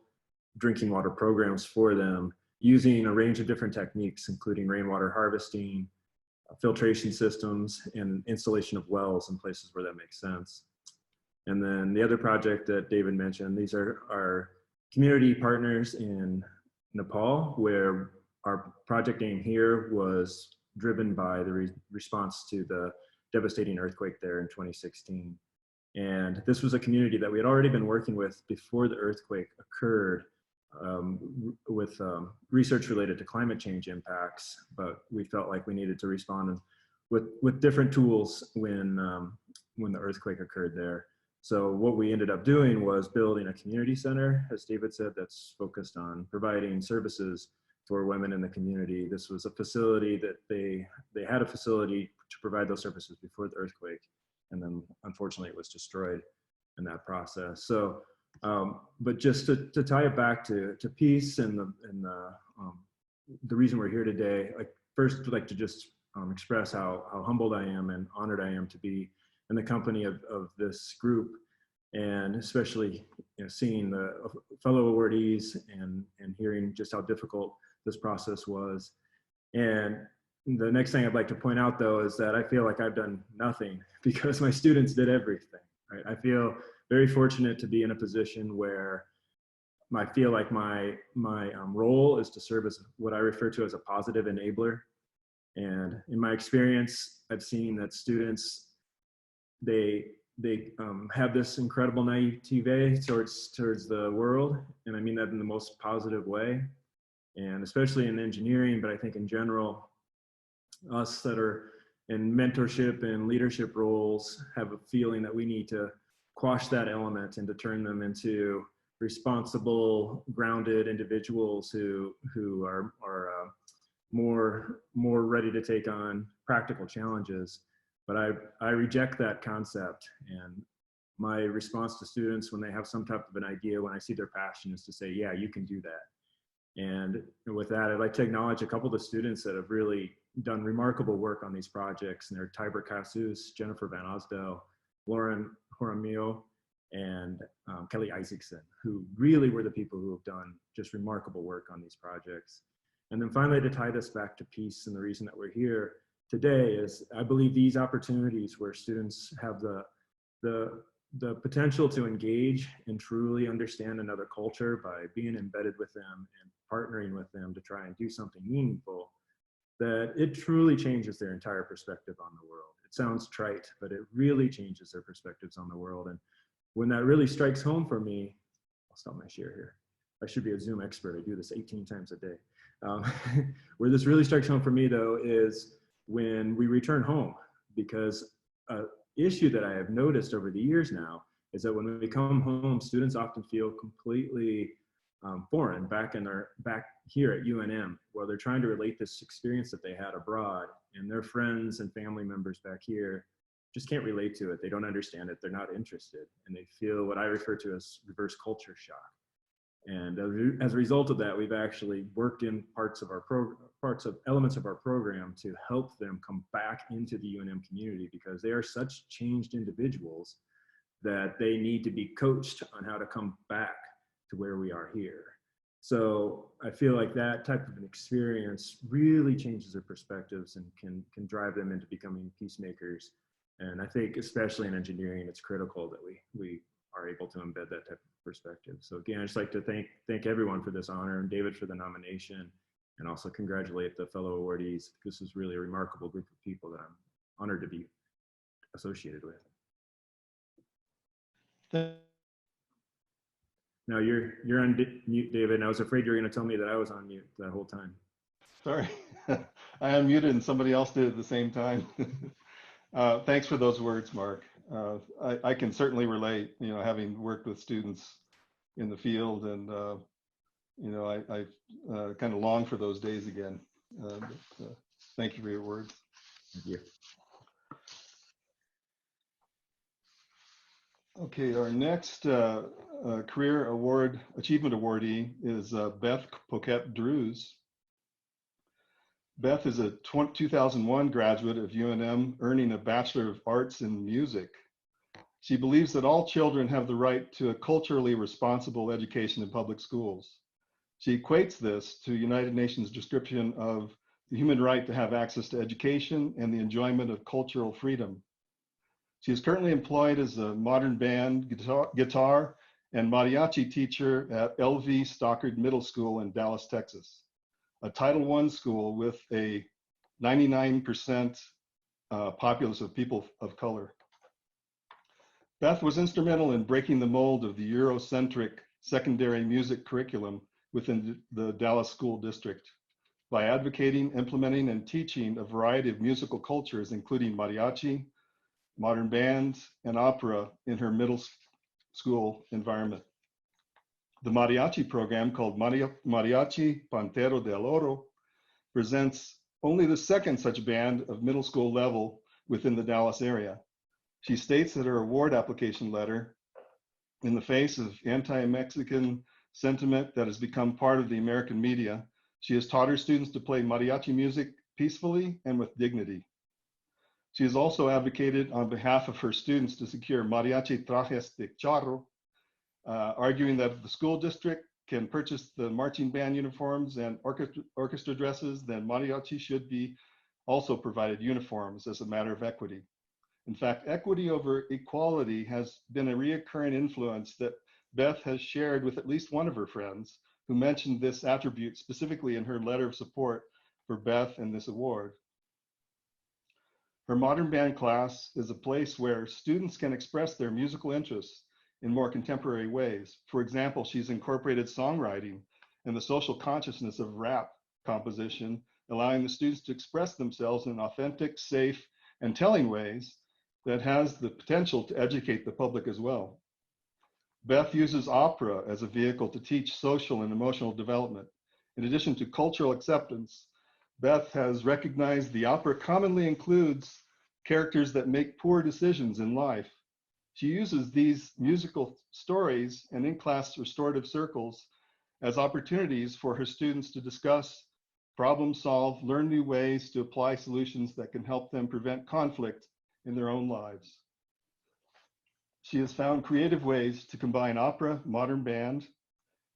drinking water programs for them using a range of different techniques, including rainwater harvesting, filtration systems, and installation of wells in places where that makes sense. And then the other project that David mentioned, these are our community partners in Nepal, where our project aim here was driven by the response to the devastating earthquake there in 2016. And this was a community that we had already been working with before the earthquake occurred, with research related to climate change impacts, but we felt like we needed to respond with different tools when the earthquake occurred there. So what we ended up doing was building a community center, as David said, that's focused on providing services for women in the community. This was a facility that they had a facility to provide those services before the earthquake, and then unfortunately it was destroyed in that process. So, but just to tie it back to peace and the reason we're here today, like first I'd like to just express how humbled I am and honored I am to be in the company of this group, and especially seeing the fellow awardees and hearing just how difficult this process was. And the next thing I'd like to point out though is that I feel like I've done nothing because my students did everything, right? I feel very fortunate to be in a position where I feel like my role is to serve as what I refer to as a positive enabler. And in my experience, I've seen that students, they have this incredible naivete towards the world, and I mean that in the most positive way, and especially in engineering, but I think in general, us that are in mentorship and leadership roles have a feeling that we need to quash that element and to turn them into responsible, grounded individuals who are more ready to take on practical challenges. But I reject that concept, and my response to students when they have some type of an idea, when I see their passion, is to say, yeah, you can do that. And with that, I'd like to acknowledge a couple of the students that have really done remarkable work on these projects, and they're Tiber Casus, Jennifer Van Osdell, Lauren Jaramillo, and Kelly Isaacson, who really were the people who have done just remarkable work on these projects. And then finally, to tie this back to peace, and the reason that we're here today is I believe these opportunities where students have the potential to engage and truly understand another culture by being embedded with them and partnering with them to try and do something meaningful, that it truly changes their entire perspective on the world. It sounds trite, but it really changes their perspectives on the world. And when that really strikes home for me, I'll stop my share here. I should be a Zoom expert. I do this 18 times a day. Where this really strikes home for me though is when we return home, because an issue that I have noticed over the years now is that when we come home, students often feel completely foreign back here at UNM, while they're trying to relate this experience that they had abroad, and their friends and family members back here just can't relate to it. They don't understand it. They're not interested, and they feel what I refer to as reverse culture shock. And as a result of that, we've actually worked in elements of our program to help them come back into the UNM community, because they are such changed individuals that they need to be coached on how to come back to where we are here. So I feel like that type of an experience really changes their perspectives and can drive them into becoming peacemakers. And I think especially in engineering, it's critical that we are able to embed that type of perspective. So again, I'd just like to thank everyone for this honor, and David for the nomination, and also congratulate the fellow awardees. This is really a remarkable group of people that I'm honored to be associated with. Now you're on mute, David, and I was afraid you were going to tell me that I was on mute that whole time. Sorry, I unmuted and somebody else did at the same time. Thanks for those words, Mark. I can certainly relate, having worked with students in the field, and I kind of long for those days again. Thank you for your words. Thank you. Okay, our next Career Award Achievement Awardee is Beth Poquette Drews. Beth is a 2001 graduate of UNM, earning a Bachelor of Arts in Music. She believes that all children have the right to a culturally responsible education in public schools. She equates this to United Nations description of the human right to have access to education and the enjoyment of cultural freedom. She is currently employed as a modern band, guitar, and mariachi teacher at LV Stockard Middle School in Dallas, Texas, a Title I school with a 99% populace of people of color. Beth was instrumental in breaking the mold of the Eurocentric secondary music curriculum within the Dallas School District by advocating, implementing, and teaching a variety of musical cultures, including mariachi, modern band, and opera in her middle school environment. The mariachi program, called Mariachi Pantero del Oro, presents only the second such band of middle school level within the Dallas area. She states that her award application letter, in the face of anti-Mexican sentiment that has become part of the American media, she has taught her students to play mariachi music peacefully and with dignity. She has also advocated on behalf of her students to secure mariachi trajes de charro, arguing that the school district can purchase the marching band uniforms and orchestra dresses, then mariachi should be also provided uniforms as a matter of equity. In fact, equity over equality has been a reoccurring influence that Beth has shared with at least one of her friends, who mentioned this attribute specifically in her letter of support for Beth and this award. Her modern band class is a place where students can express their musical interests in more contemporary ways. For example, she's incorporated songwriting and the social consciousness of rap composition, allowing the students to express themselves in authentic, safe, and telling ways that has the potential to educate the public as well. Beth uses opera as a vehicle to teach social and emotional development. In addition to cultural acceptance, Beth has recognized the opera commonly includes characters that make poor decisions in life. She uses these musical stories and in-class restorative circles as opportunities for her students to discuss, problem solve, learn new ways to apply solutions that can help them prevent conflict in their own lives. She has found creative ways to combine opera, modern band,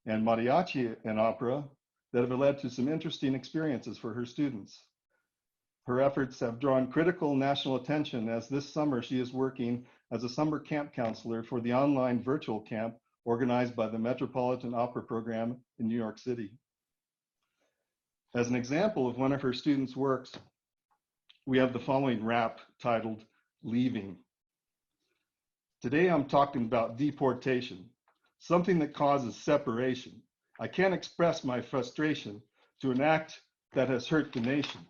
and mariachi and opera that have led to some interesting experiences for her students. Her efforts have drawn critical national attention, as this summer she is working as a summer camp counselor for the online virtual camp organized by the Metropolitan Opera Program in New York City. As an example of one of her students' works, we have the following rap titled Leaving. Today I'm talking about deportation, something that causes separation. I can't express my frustration to an act that has hurt the nation.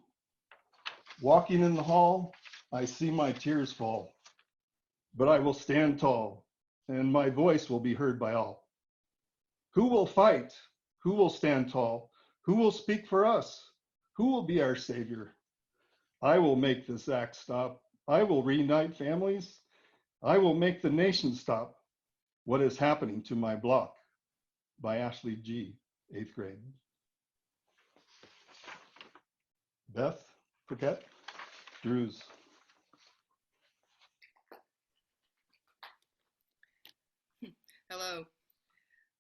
Walking in the hall, I see my tears fall, but I will stand tall, and my voice will be heard by all. Who will fight? Who will stand tall? Who will speak for us? Who will be our savior? I will make this act stop. I will reunite families. I will make the nation stop what is happening to my block. By Ashley G., 8th grade. Beth Poquette Drews. Hello.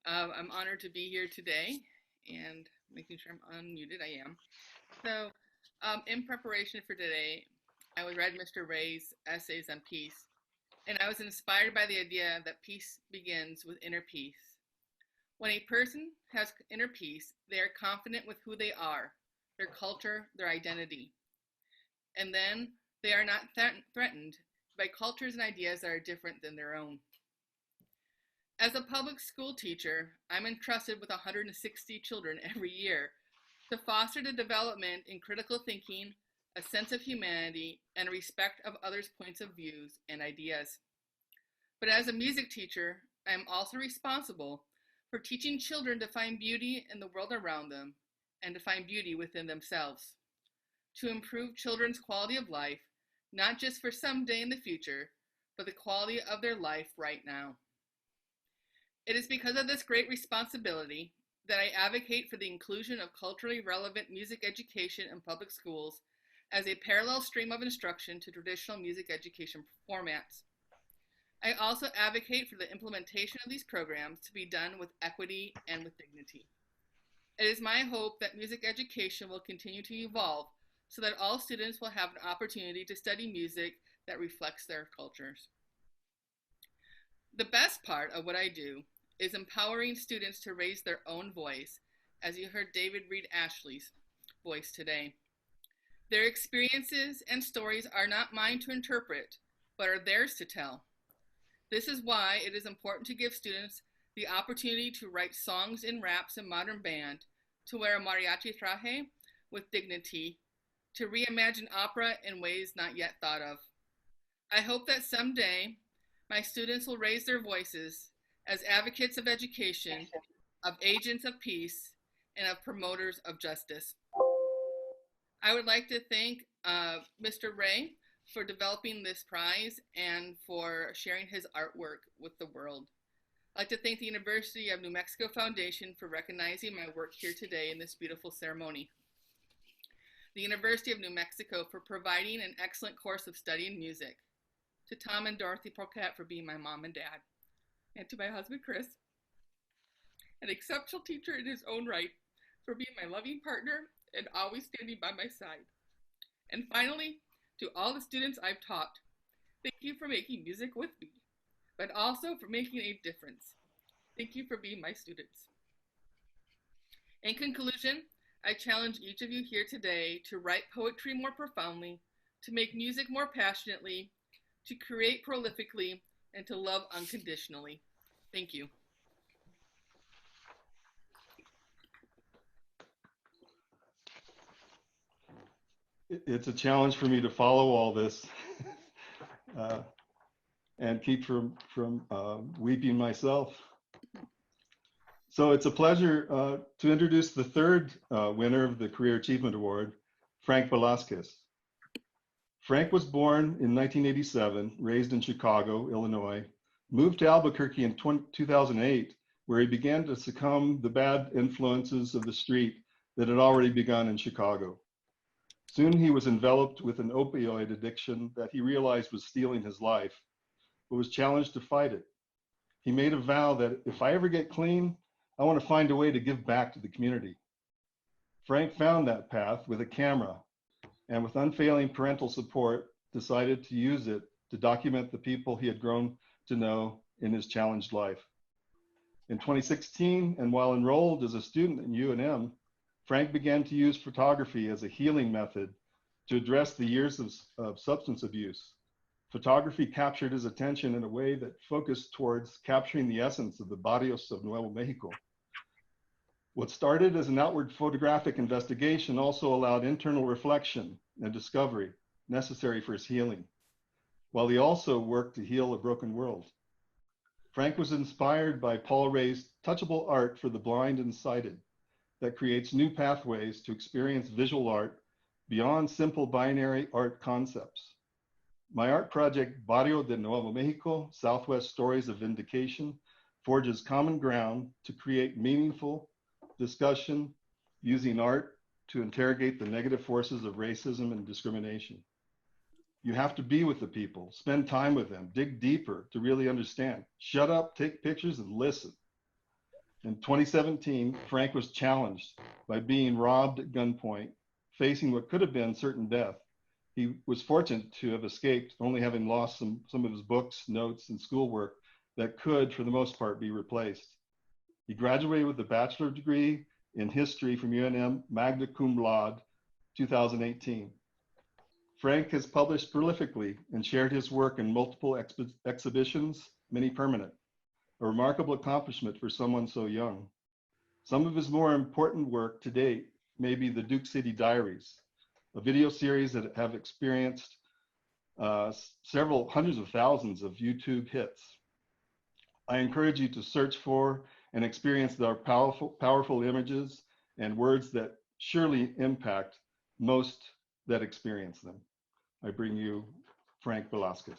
I'm honored to be here today and making sure I'm unmuted. I am. So in preparation for today, I read Mr. Ray's essays on peace, and I was inspired by the idea that peace begins with inner peace. When a person has inner peace, they are confident with who they are, their culture, their identity. And then they are not threatened by cultures and ideas that are different than their own. As a public school teacher, I'm entrusted with 160 children every year to foster the development in critical thinking, a sense of humanity, and a respect of others' points of views and ideas. But as a music teacher, I am also responsible for teaching children to find beauty in the world around them and to find beauty within themselves, to improve children's quality of life, not just for someday in the future, but the quality of their life right now. It is because of this great responsibility that I advocate for the inclusion of culturally relevant music education in public schools as a parallel stream of instruction to traditional music education formats. I also advocate for the implementation of these programs to be done with equity and with dignity. It is my hope that music education will continue to evolve so that all students will have an opportunity to study music that reflects their cultures. The best part of what I do is empowering students to raise their own voice, as you heard David read Ashley's voice today. Their experiences and stories are not mine to interpret, but are theirs to tell. This is why it is important to give students the opportunity to write songs in raps and modern band, to wear a mariachi traje with dignity, to reimagine opera in ways not yet thought of. I hope that someday my students will raise their voices as advocates of education, of agents of peace, and of promoters of justice. I would like to thank Mr. Ray for developing this prize and for sharing his artwork with the world. I'd like to thank the University of New Mexico Foundation for recognizing my work here today in this beautiful ceremony. The University of New Mexico for providing an excellent course of study in music. To Tom and Dorothy Poquette for being my mom and dad. And to my husband, Chris, an exceptional teacher in his own right, for being my loving partner and always standing by my side. And finally, to all the students I've taught, thank you for making music with me, but also for making a difference. Thank you for being my students. In conclusion, I challenge each of you here today to write poetry more profoundly, to make music more passionately, to create prolifically, and to love unconditionally. Thank you. It's a challenge for me to follow all this and keep from weeping myself. So it's a pleasure to introduce the third winner of the Career Achievement Award, Frank Velasquez. Frank was born in 1987, raised in Chicago, Illinois, moved to Albuquerque in 2008, where he began to succumb to the bad influences of the street that had already begun in Chicago. Soon he was enveloped with an opioid addiction that he realized was stealing his life, but was challenged to fight it. He made a vow that if I ever get clean, I want to find a way to give back to the community. Frank found that path with a camera and with unfailing parental support, decided to use it to document the people he had grown to know in his challenged life. In 2016, and while enrolled as a student at UNM, Frank began to use photography as a healing method to address the years of substance abuse. Photography captured his attention in a way that focused towards capturing the essence of the barrios of Nuevo Mexico. What started as an outward photographic investigation also allowed internal reflection and discovery necessary for his healing, while he also worked to heal a broken world. Frank was inspired by Paul Ray's touchable art for the blind and sighted that creates new pathways to experience visual art beyond simple binary art concepts. My art project, Barrio de Nuevo Mexico, Southwest Stories of Vindication, forges common ground to create meaningful discussion using art to interrogate the negative forces of racism and discrimination. You have to be with the people, spend time with them, dig deeper to really understand. Shut up, take pictures, and listen. In 2017, Frank was challenged by being robbed at gunpoint, facing what could have been certain death. He was fortunate to have escaped, only having lost some of his books, notes, and schoolwork that could, for the most part, be replaced. He graduated with a bachelor's degree in history from UNM, magna cum laude, 2018. Frank has published prolifically and shared his work in multiple exhibitions, many permanent, a remarkable accomplishment for someone so young. Some of his more important work to date may be the Duke City Diaries, a video series that have experienced several hundreds of thousands of YouTube hits. I encourage you to search for and experience their powerful images and words that surely impact most that experience them. I bring you Frank Velasquez.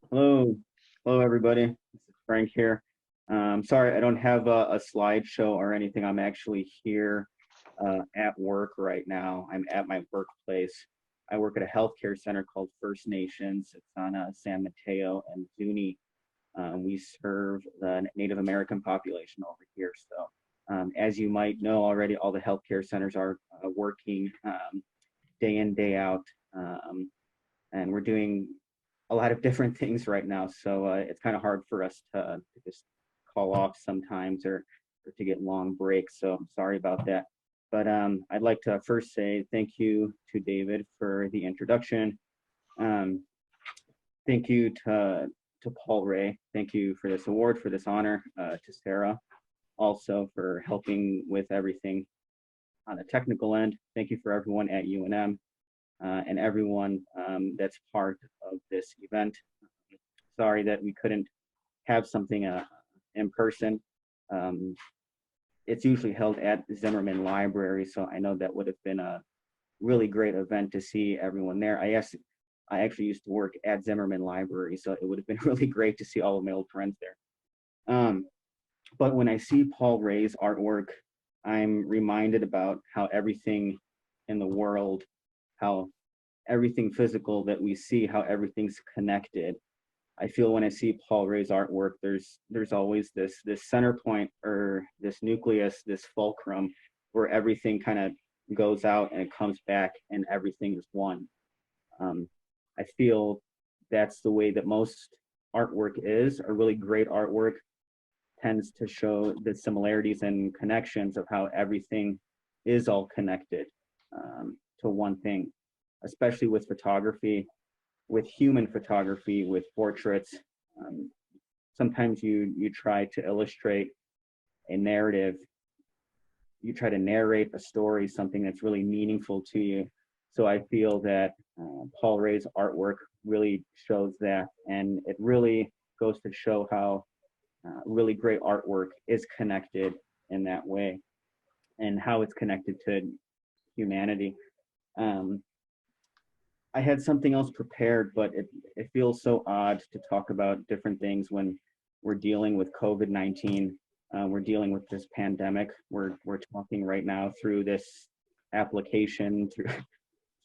Hello, hello everybody. This is Frank here. Sorry, I don't have a slideshow or anything. I'm actually here at work right now. I'm at my workplace. I work at a healthcare center called First Nations. It's on San Mateo and Zuni. We serve the Native American population over here. So as you might know already, all the healthcare centers are working day in, day out. And we're doing a lot of different things right now. So it's kind of hard for us to just call off sometimes or to get long breaks. So I'm sorry about that. But I'd like to first say thank you to David for the introduction. Thank you to Paul Ray. Thank you for this award, for this honor, to Sarah also for helping with everything on the technical end. Thank you for everyone at UNM. And everyone that's part of this event. Sorry that we couldn't have something in person. It's usually held at Zimmerman Library, so I know that would have been a really great event to see everyone there. I actually used to work at Zimmerman Library, so it would have been really great to see all of my old friends there. But when I see Paul Ray's artwork, I'm reminded about how everything in the world, how everything physical that we see, how everything's connected. I feel when I see Paul Ray's artwork, there's always this center point or this nucleus, this fulcrum where everything kind of goes out and it comes back and everything is one. I feel that's the way that most artwork is. A really great artwork tends to show the similarities and connections of how everything is all connected to one thing, especially with photography, with human photography, with portraits. Sometimes you try to illustrate a narrative, you try to narrate a story, something that's really meaningful to you. So I feel that Paul Ray's artwork really shows that, and it really goes to show how really great artwork is connected in that way and how it's connected to humanity. I had something else prepared, but it feels so odd to talk about different things when we're dealing with COVID-19. We're dealing with this pandemic. We're talking right now through this application,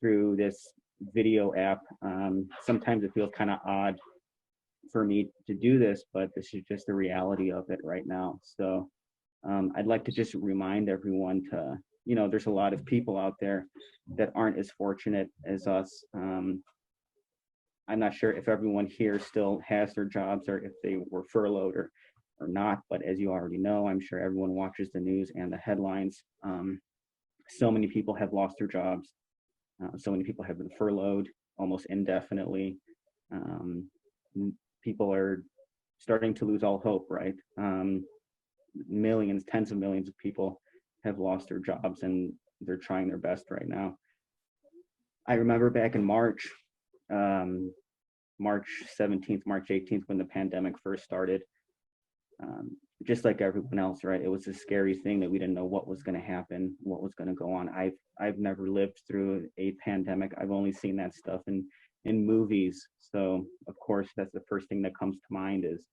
through this video app. Sometimes it feels kind of odd for me to do this, but this is just the reality of it right now. So I'd like to just remind everyone to, there's a lot of people out there that aren't as fortunate as us. I'm not sure if everyone here still has their jobs or if they were furloughed or not, but as you already know, I'm sure everyone watches the news and the headlines. So many people have lost their jobs. So many people have been furloughed almost indefinitely. People are starting to lose all hope, right? Millions, tens of millions of people have lost their jobs and they're trying their best right now. I remember back in March 17th, March 18th, when the pandemic first started, just like everyone else, right? It was a scary thing that we didn't know what was going to happen, what was going to go on. I've never lived through a pandemic. I've only seen that stuff in movies. So of course, that's the first thing that comes to mind is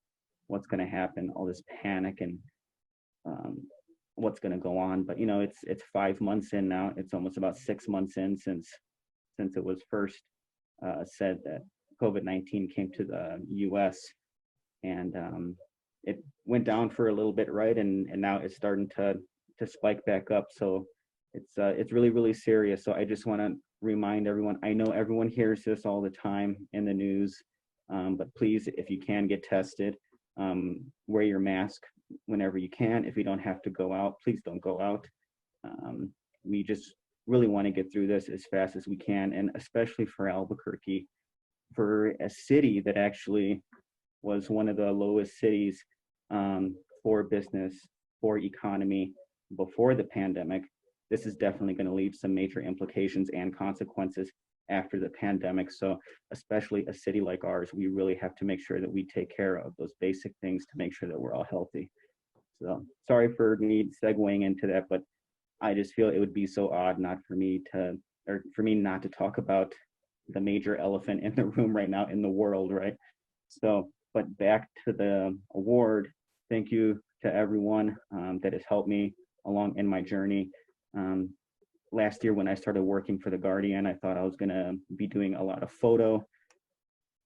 what's going to happen, all this panic and what's going to go on. But it's 5 months in now. It's almost about 6 months in since it was first said that COVID-19 came to the U.S. and it went down for a little bit, right? And now it's starting to spike back up. So it's really, really serious. So I just want to remind everyone, I know everyone hears this all the time in the news, but please, if you can get tested, wear your mask whenever you can. If you don't have to go out, please don't go out. We just really want to get through this as fast as we can, and especially for Albuquerque, for a city that actually was one of the lowest cities for business, for economy before the pandemic. This is definitely going to leave some major implications and consequences after the pandemic. So especially a city like ours, we really have to make sure that we take care of those basic things to make sure that we're all healthy. So sorry for me segueing into that, but I just feel it would be so odd not for me not to talk about the major elephant in the room right now in the world, right? So, but back to the award, thank you to everyone that has helped me along in my journey. Last year when I started working for The Guardian, I thought I was gonna be doing a lot of photo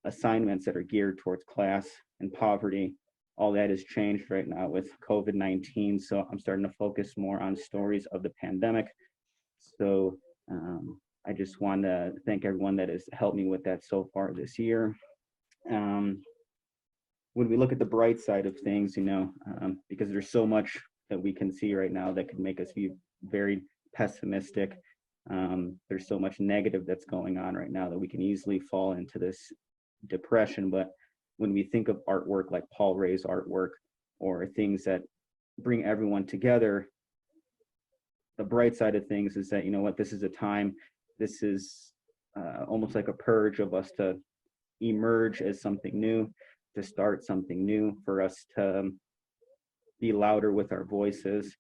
assignments that are geared towards class and poverty. All that has changed right now with COVID-19. So I'm starting to focus more on stories of the pandemic. So I just want to thank everyone that has helped me with that so far this year. When we look at the bright side of things, because there's so much that we can see right now that could make us be very pessimistic. There's so much negative that's going on right now that we can easily fall into this depression. But when we think of artwork like Paul Ray's artwork or things that bring everyone together, the bright side of things is that, this is a time, this is almost like a purge of us to emerge as something new, to start something new, for us to be louder with our voices.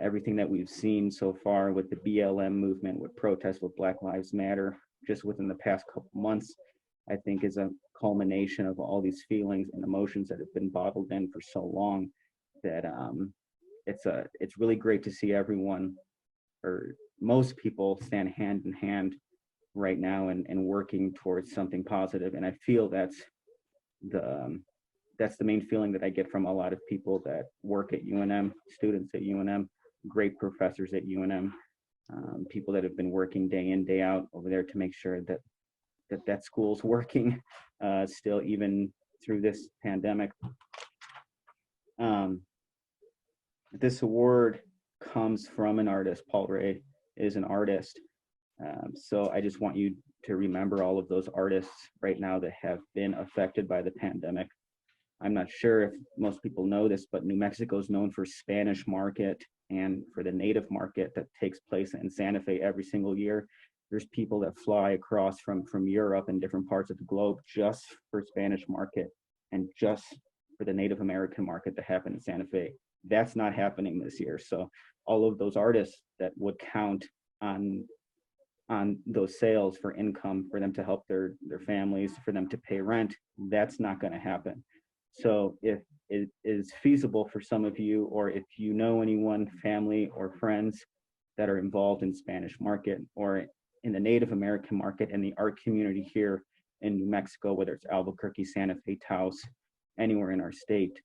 Everything that we've seen so far with the BLM movement, with protests with Black Lives Matter, just within the past couple months, I think is a culmination of all these feelings and emotions that have been bottled in for so long, that it's really great to see everyone, or most people, stand hand in hand right now and working towards something positive. And I feel that's the main feeling that I get from a lot of people that work at UNM, students at UNM, great professors at UNM, people that have been working day in, day out over there to make sure that school's working still, even through this pandemic. This award comes from an artist. Paul Ray is an artist. So I just want you to remember all of those artists right now that have been affected by the pandemic. I'm not sure if most people know this, but New Mexico is known for Spanish Market and for the Native Market that takes place in Santa Fe every single year. There's people that fly across from Europe and different parts of the globe just for Spanish Market and just for the Native American market to happen in Santa Fe. That's not happening this year. So all of those artists that would count on those sales for income, for them to help their families, for them to pay rent, that's not going to happen. So if it is feasible for some of you, or if you know anyone, family or friends that are involved in Spanish Market or in the Native American market and the art community here in New Mexico, whether it's Albuquerque, Santa Fe, Taos, anywhere in our state,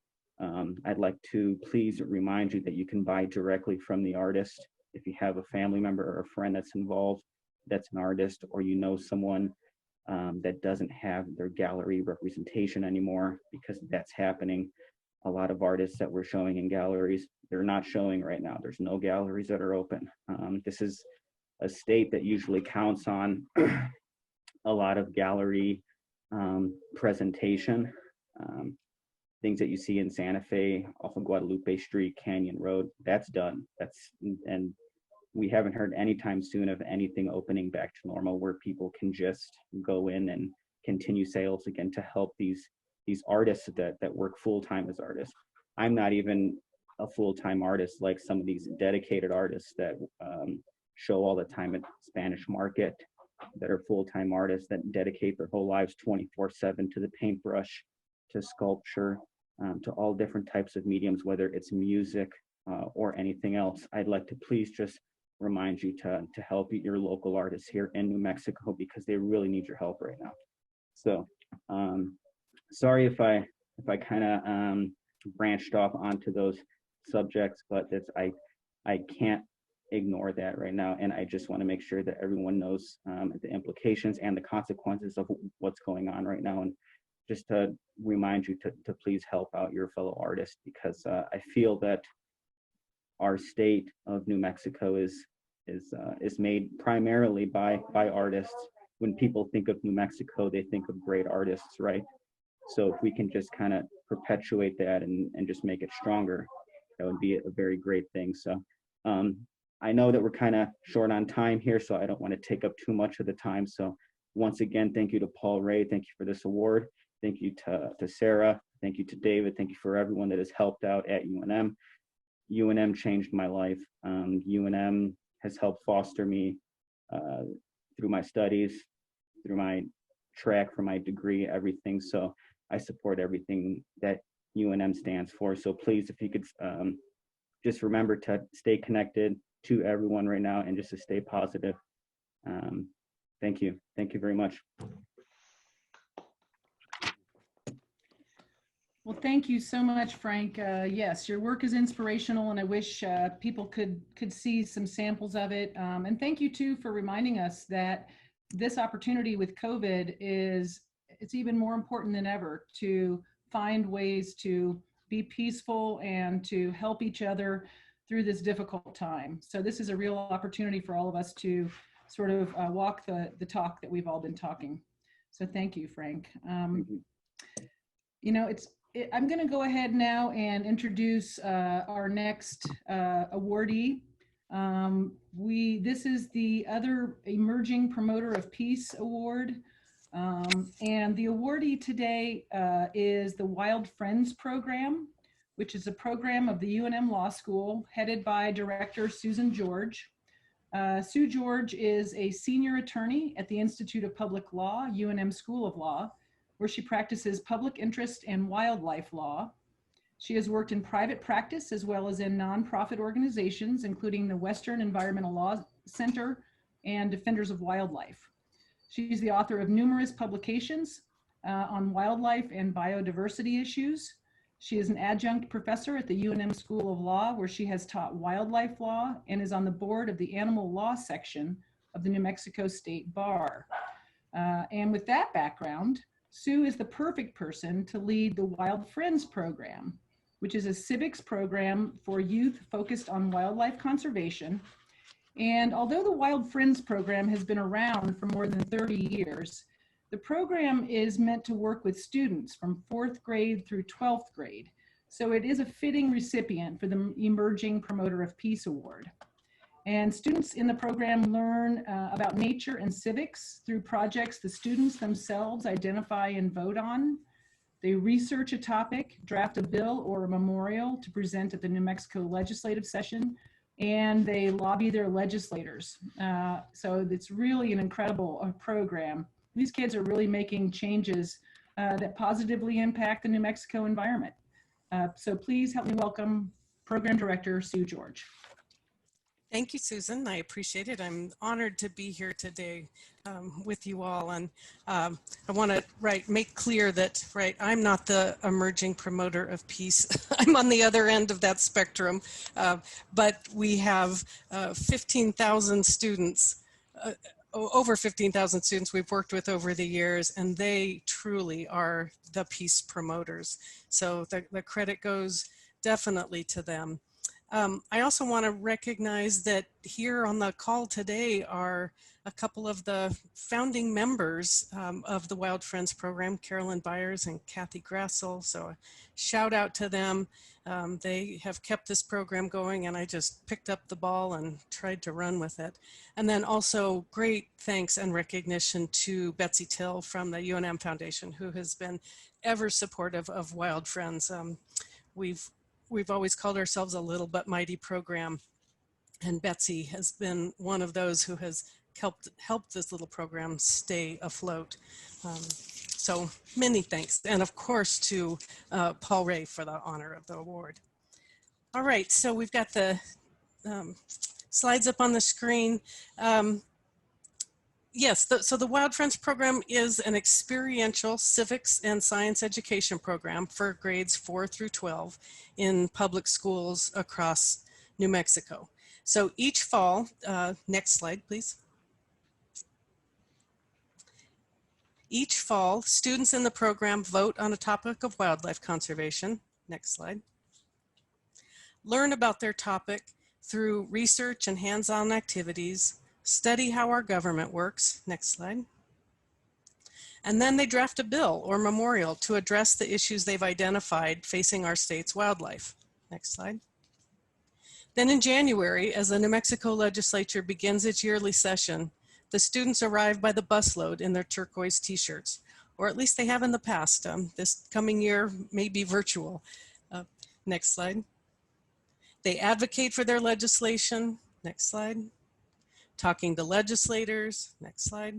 I'd like to please remind you that you can buy directly from the artist. If you have a family member or a friend that's involved, that's an artist, or you know someone that doesn't have their gallery representation anymore, because that's happening. A lot of artists that we're showing in galleries, they're not showing right now. There's no galleries that are open. This is a state that usually counts on a lot of gallery presentation. Things that you see in Santa Fe, off of Guadalupe Street, Canyon Road, that's done. And we haven't heard anytime soon of anything opening back to normal where people can just go in and continue sales again to help these artists that work full-time as artists. I'm not even a full-time artist like some of these dedicated artists that show all the time at Spanish Market, that are full-time artists that dedicate their whole lives 24/7 to the paintbrush, to sculpture, to all different types of mediums, whether it's music or anything else. I'd like to please just remind you to help your local artists here in New Mexico, because they really need your help right now. So sorry if I kind of branched off onto those subjects, but I can't ignore that right now, and I just want to make sure that everyone knows the implications and the consequences of what's going on right now, and just to remind you to please help out your fellow artists, because I feel that our state of New Mexico is made primarily by artists. When people think of New Mexico, they think of great artists, right? So if we can just kind of perpetuate that and just make it stronger, that would be a very great thing. So I know that we're kind of short on time here, so I don't want to take up too much of the time. So once again, thank you to Paul Ray. Thank you for this award. Thank you to Sarah. Thank you to David. Thank you for everyone that has helped out at UNM. UNM changed my life. UNM has helped foster me through my studies, through my track for my degree, everything. So I support everything that UNM stands for. So please, if you could just remember to stay connected to everyone right now and just to stay positive. Thank you. Thank you very much. Well, thank you so much, Frank. Yes, your work is inspirational, and I wish people could see some samples of it. And thank you too for reminding us that this opportunity with COVID it's even more important than ever to find ways to be peaceful and to help each other through this difficult time. So this is a real opportunity for all of us to sort of walk the talk that we've all been talking. So thank you, Frank. You know, I'm going to go ahead now and introduce our next awardee. This is the other Emerging Promoter of Peace Award. And the awardee today is the Wild Friends Program, which is a program of the UNM Law School headed by Director Susan George. Sue George is a senior attorney at the Institute of Public Law, UNM School of Law, where she practices public interest and wildlife law. She has worked in private practice as well as in nonprofit organizations, including the Western Environmental Law Center and Defenders of Wildlife. She's the author of numerous publications on wildlife and biodiversity issues. She is an adjunct professor at the UNM School of Law, where she has taught wildlife law and is on the board of the animal law section of the New Mexico State Bar. And with that background, Sue is the perfect person to lead the Wild Friends Program, which is a civics program for youth focused on wildlife conservation. And although the Wild Friends Program has been around for more than 30 years, the program is meant to work with students from 4th grade through 12th grade. So it is a fitting recipient for the Emerging Promoter of Peace Award. And students in the program learn about nature and civics through projects the students themselves identify and vote on. They research a topic, draft a bill or a memorial to present at the New Mexico legislative session, and they lobby their legislators. So it's really an incredible program. These kids are really making changes that positively impact the New Mexico environment. So please help me welcome Program Director Sue George. Thank you, Susan. I appreciate it. I'm honored to be here today with you all. And I want to make clear that I'm not the emerging promoter of peace. I'm on the other end of that spectrum. But we have 15,000 students, over 15,000 students we've worked with over the years, and they truly are the peace promoters. So the credit goes definitely to them. I also want to recognize that here on the call today are a couple of the founding members of the Wild Friends program, Carolyn Byers and Kathy Grassel. So a shout out to them. They have kept this program going, and I just picked up the ball and tried to run with it. And then also great thanks and recognition to Betsy Till from the UNM Foundation, who has been ever supportive of Wild Friends. We've always called ourselves a little but mighty program, and Betsy has been one of those who has helped this little program stay afloat. So many thanks, and of course to Paul Ray for the honor of the award. All right, so we've got the slides up on the screen. Yes, so the Wild Friends program is an experiential civics and science education program for grades 4 through 12 in public schools across New Mexico. So each fall, next slide, please. Each fall, students in the program vote on a topic of wildlife conservation. Next slide. Learn about their topic through research and hands-on activities, study how our government works. Next slide. And then they draft a bill or memorial to address the issues they've identified facing our state's wildlife. Next slide. Then in January, as the New Mexico legislature begins its yearly session, the students arrive by the busload in their turquoise t-shirts, or at least they have in the past. This coming year may be virtual. Next slide. They advocate for their legislation. Next slide. Talking to legislators. Next slide.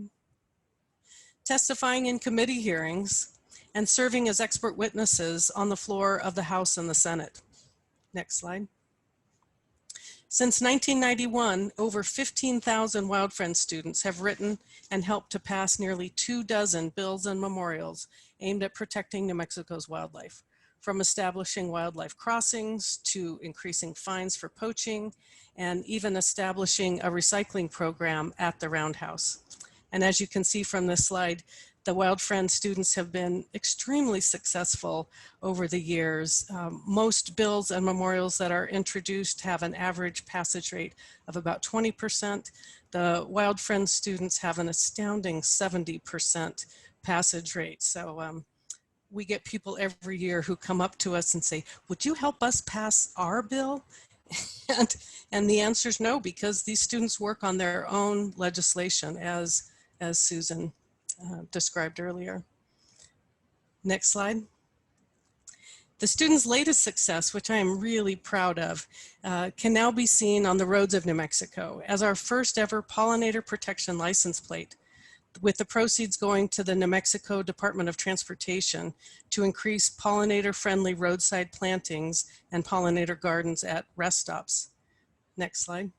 Testifying in committee hearings, and serving as expert witnesses on the floor of the House and the Senate. Next slide. Since 1991, over 15,000 Wild Friends students have written and helped to pass nearly 24 bills and memorials aimed at protecting New Mexico's wildlife, from establishing wildlife crossings to increasing fines for poaching, and even establishing a recycling program at the Roundhouse. And as you can see from this slide, the Wild Friends students have been extremely successful over the years. Most bills and memorials that are introduced have an average passage rate of about 20%. The Wild Friends students have an astounding 70% passage rate. So we get people every year who come up to us and say, would you help us pass our bill? And the answer is no, because these students work on their own legislation, as Susan described earlier. Next slide. The students' latest success, which I am really proud of, can now be seen on the roads of New Mexico as our first ever pollinator protection license plate, with the proceeds going to the New Mexico Department of Transportation to increase pollinator-friendly roadside plantings and pollinator gardens at rest stops. Next slide.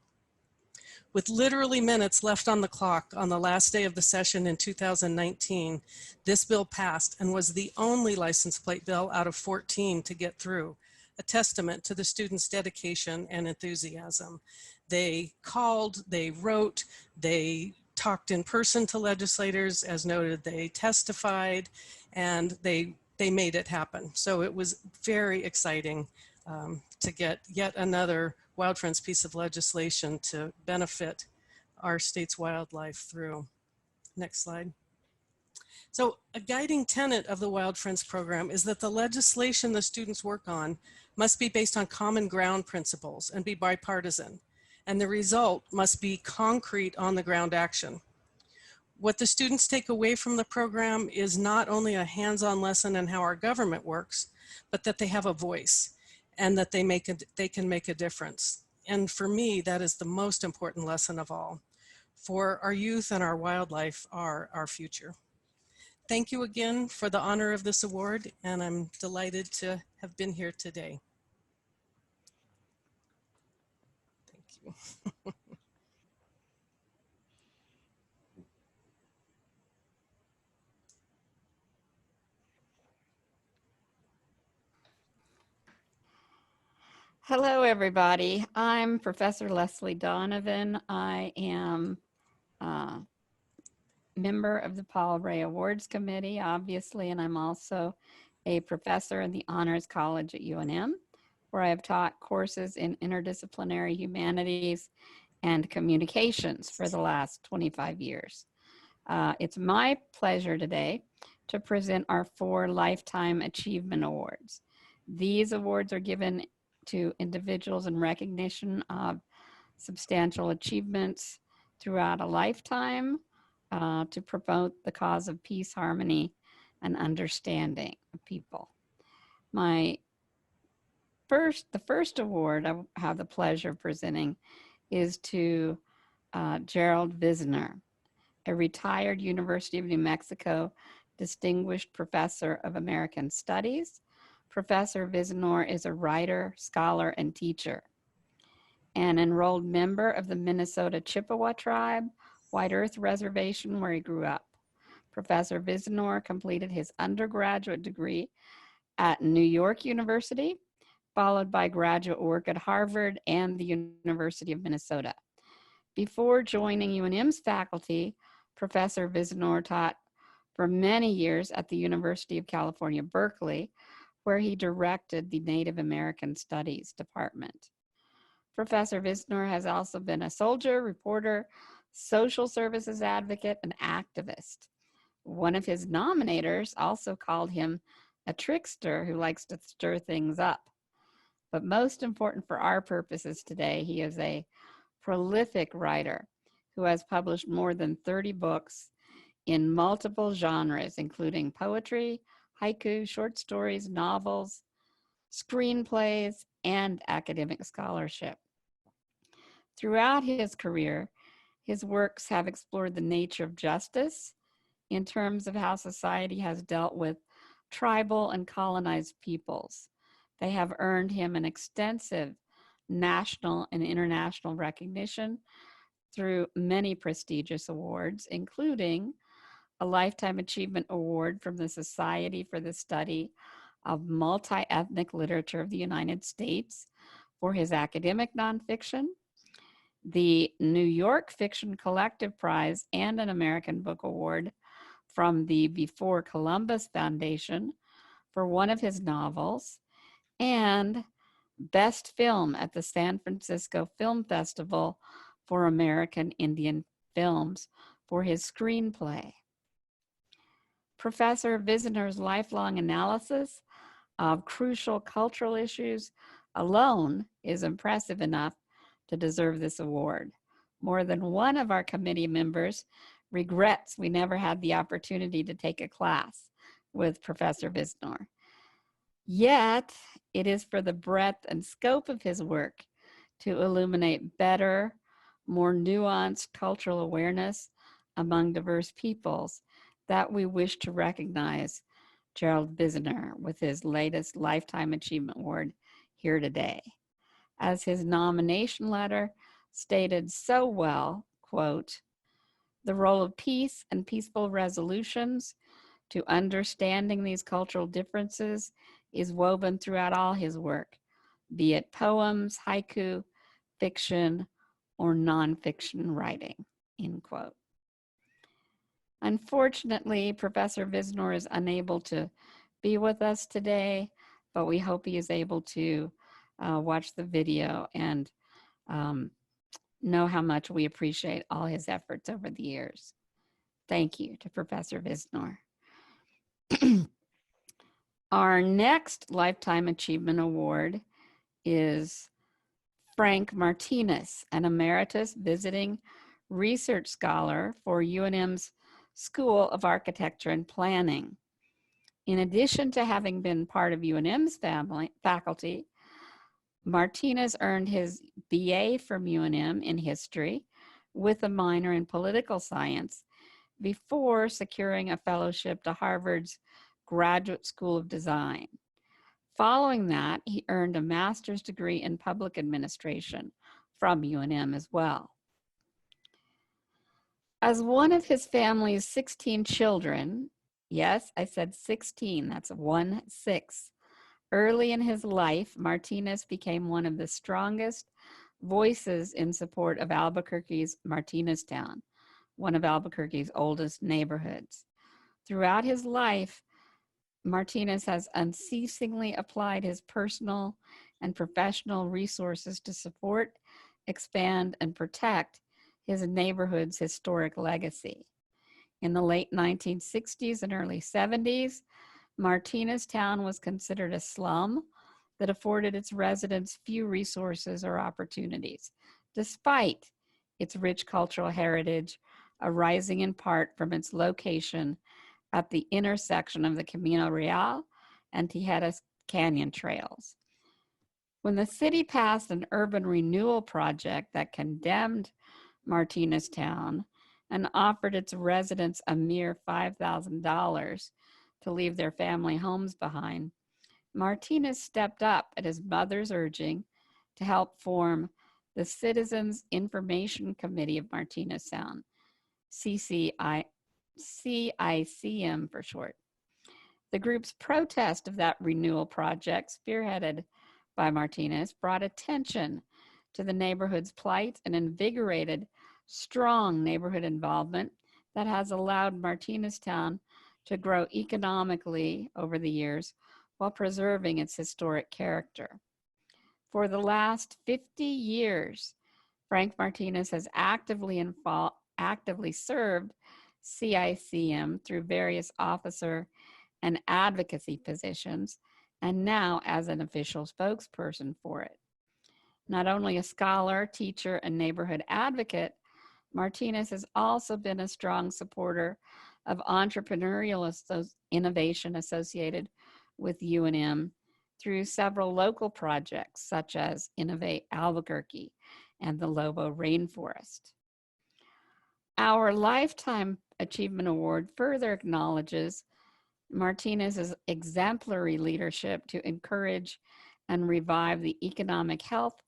With literally minutes left on the clock on the last day of the session in 2019, this bill passed and was the only license plate bill out of 14 to get through, a testament to the students' dedication and enthusiasm. They called, they wrote, they talked in person to legislators, as noted, they testified, and they made it happen. So it was very exciting to get yet another Wild Friends piece of legislation to benefit our state's wildlife through. Next slide. So a guiding tenet of the Wild Friends program is that the legislation the students work on must be based on common ground principles and be bipartisan, and the result must be concrete on the ground action. What the students take away from the program is not only a hands-on lesson in how our government works, but that they have a voice and that they can make a difference. And for me, that is the most important lesson of all. For our youth and our wildlife are our future. Thank you again for the honor of this award, and I'm delighted to have been here today. Thank you. Hello, everybody. I'm Professor Leslie Donovan. I am a member of the Paul Ray Awards Committee, obviously, and I'm also a professor in the Honors College at UNM, where I have taught courses in interdisciplinary humanities and communications for the last 25 years. It's my pleasure today to present our 4 Lifetime Achievement Awards. These awards are given to individuals in recognition of substantial achievements throughout a lifetime to promote the cause of peace, harmony, and understanding of people. The first award I have the pleasure of presenting is to Gerald Visner, a retired University of New Mexico Distinguished Professor of American Studies. Professor Visner is a writer, scholar, and teacher. An enrolled member of the Minnesota Chippewa Tribe, White Earth Reservation, where he grew up. Professor Visner completed his undergraduate degree at New York University, followed by graduate work at Harvard and the University of Minnesota. Before joining UNM's faculty, Professor Visner taught for many years at the University of California, Berkeley, where he directed the Native American Studies Department. Professor Visner has also been a soldier, reporter, social services advocate, and activist. One of his nominators also called him a trickster who likes to stir things up. But most important for our purposes today, he is a prolific writer who has published more than 30 books in multiple genres, including poetry, haiku, short stories, novels, screenplays, and academic scholarship. Throughout his career, his works have explored the nature of justice in terms of how society has dealt with tribal and colonized peoples. They have earned him an extensive national and international recognition through many prestigious awards, including a Lifetime Achievement Award from the Society for the Study of Multi-Ethnic Literature of the United States for his academic nonfiction, the New York Fiction Collective Prize, and an American Book Award from the Before Columbus Foundation for one of his novels, and Best Film at the San Francisco Film Festival for American Indian Films for his screenplay. Professor Visner's lifelong analysis of crucial cultural issues alone is impressive enough to deserve this award. More than one of our committee members regrets we never had the opportunity to take a class with Professor Visner. Yet, it is for the breadth and scope of his work to illuminate better, more nuanced cultural awareness among diverse peoples that we wish to recognize Gerald Visner with his latest Lifetime Achievement Award here today. As his nomination letter stated so well, quote, "The role of peace and peaceful resolutions to understanding these cultural differences is woven throughout all his work, be it poems, haiku, fiction, or nonfiction writing," end quote. Unfortunately, Professor Visner is unable to be with us today, but we hope he is able to watch the video and know how much we appreciate all his efforts over the years. Thank you to Professor Visner. Our next Lifetime Achievement Award is Frank Martinez, an emeritus visiting research scholar for UNM's School of Architecture and Planning. In addition to having been part of UNM's faculty, Martinez earned his BA from UNM in history with a minor in political science before securing a fellowship to Harvard's Graduate School of Design. Following that, he earned a master's degree in public administration from UNM as well. As one of his family's 16 children, yes, I said 16, that's 1-6. Early in his life, Martinez became one of the strongest voices in support of Albuquerque's Martineztown, one of Albuquerque's oldest neighborhoods. Throughout his life, Martinez has unceasingly applied his personal and professional resources to support, expand, and protect his neighborhood's historic legacy. In the late 1960s and early 70s, Martineztown was considered a slum that afforded its residents few resources or opportunities, despite its rich cultural heritage arising in part from its location at the intersection of the Camino Real and Tijeras Canyon trails. When the city passed an urban renewal project that condemned Martineztown and offered its residents a mere $5,000 to leave their family homes behind, Martinez stepped up at his mother's urging to help form the Citizens Information Committee of Martineztown, CICM for short. The group's protest of that renewal project, spearheaded by Martinez, brought attention to the neighborhood's plight and invigorated strong neighborhood involvement that has allowed Martineztown to grow economically over the years while preserving its historic character. For the last 50 years, Frank Martinez has actively served CICM through various officer and advocacy positions, and now as an official spokesperson for it. Not only a scholar, teacher, and neighborhood advocate, Martinez has also been a strong supporter of entrepreneurial innovation associated with UNM through several local projects such as Innovate Albuquerque and the Lobo Rainforest. Our Lifetime Achievement Award further acknowledges Martinez's exemplary leadership to encourage and revive the economic health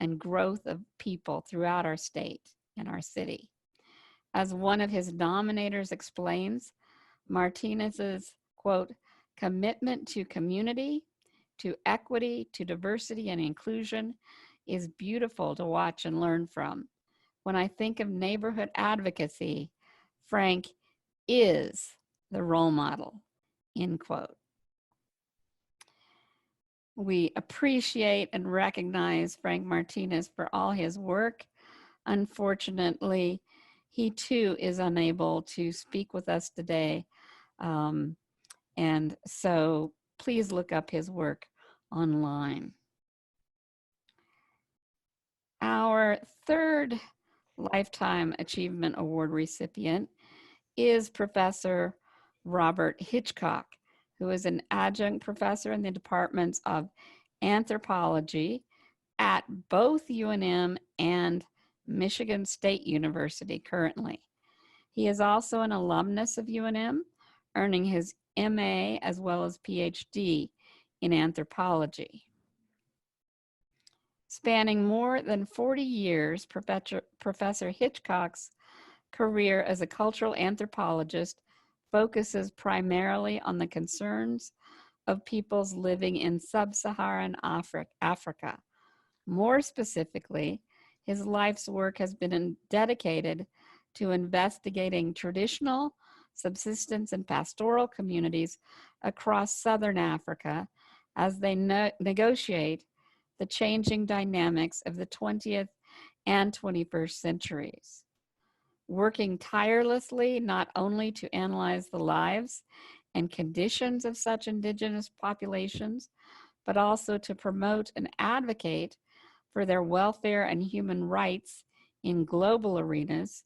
and growth of people throughout our state and our city. As one of his nominators explains, Martinez's, quote, commitment to community, to equity, to diversity and inclusion is beautiful to watch and learn from. When I think of neighborhood advocacy, Frank is the role model, end quote. We appreciate and recognize Frank Martinez for all his work. Unfortunately, he too is unable to speak with us today. And so please look up his work online. Our third Lifetime Achievement Award recipient is Professor Robert Hitchcock, who is an adjunct professor in the departments of anthropology at both UNM and Michigan State University currently. He is also an alumnus of UNM, earning his MA as well as PhD in anthropology. Spanning more than 40 years, Professor Hitchcock's career as a cultural anthropologist focuses primarily on the concerns of peoples living in sub-Saharan Africa. More specifically, his life's work has been dedicated to investigating traditional, subsistence, and pastoral communities across Southern Africa as they negotiate the changing dynamics of the 20th and 21st centuries. Working tirelessly not only to analyze the lives and conditions of such indigenous populations, but also to promote and advocate for their welfare and human rights in global arenas,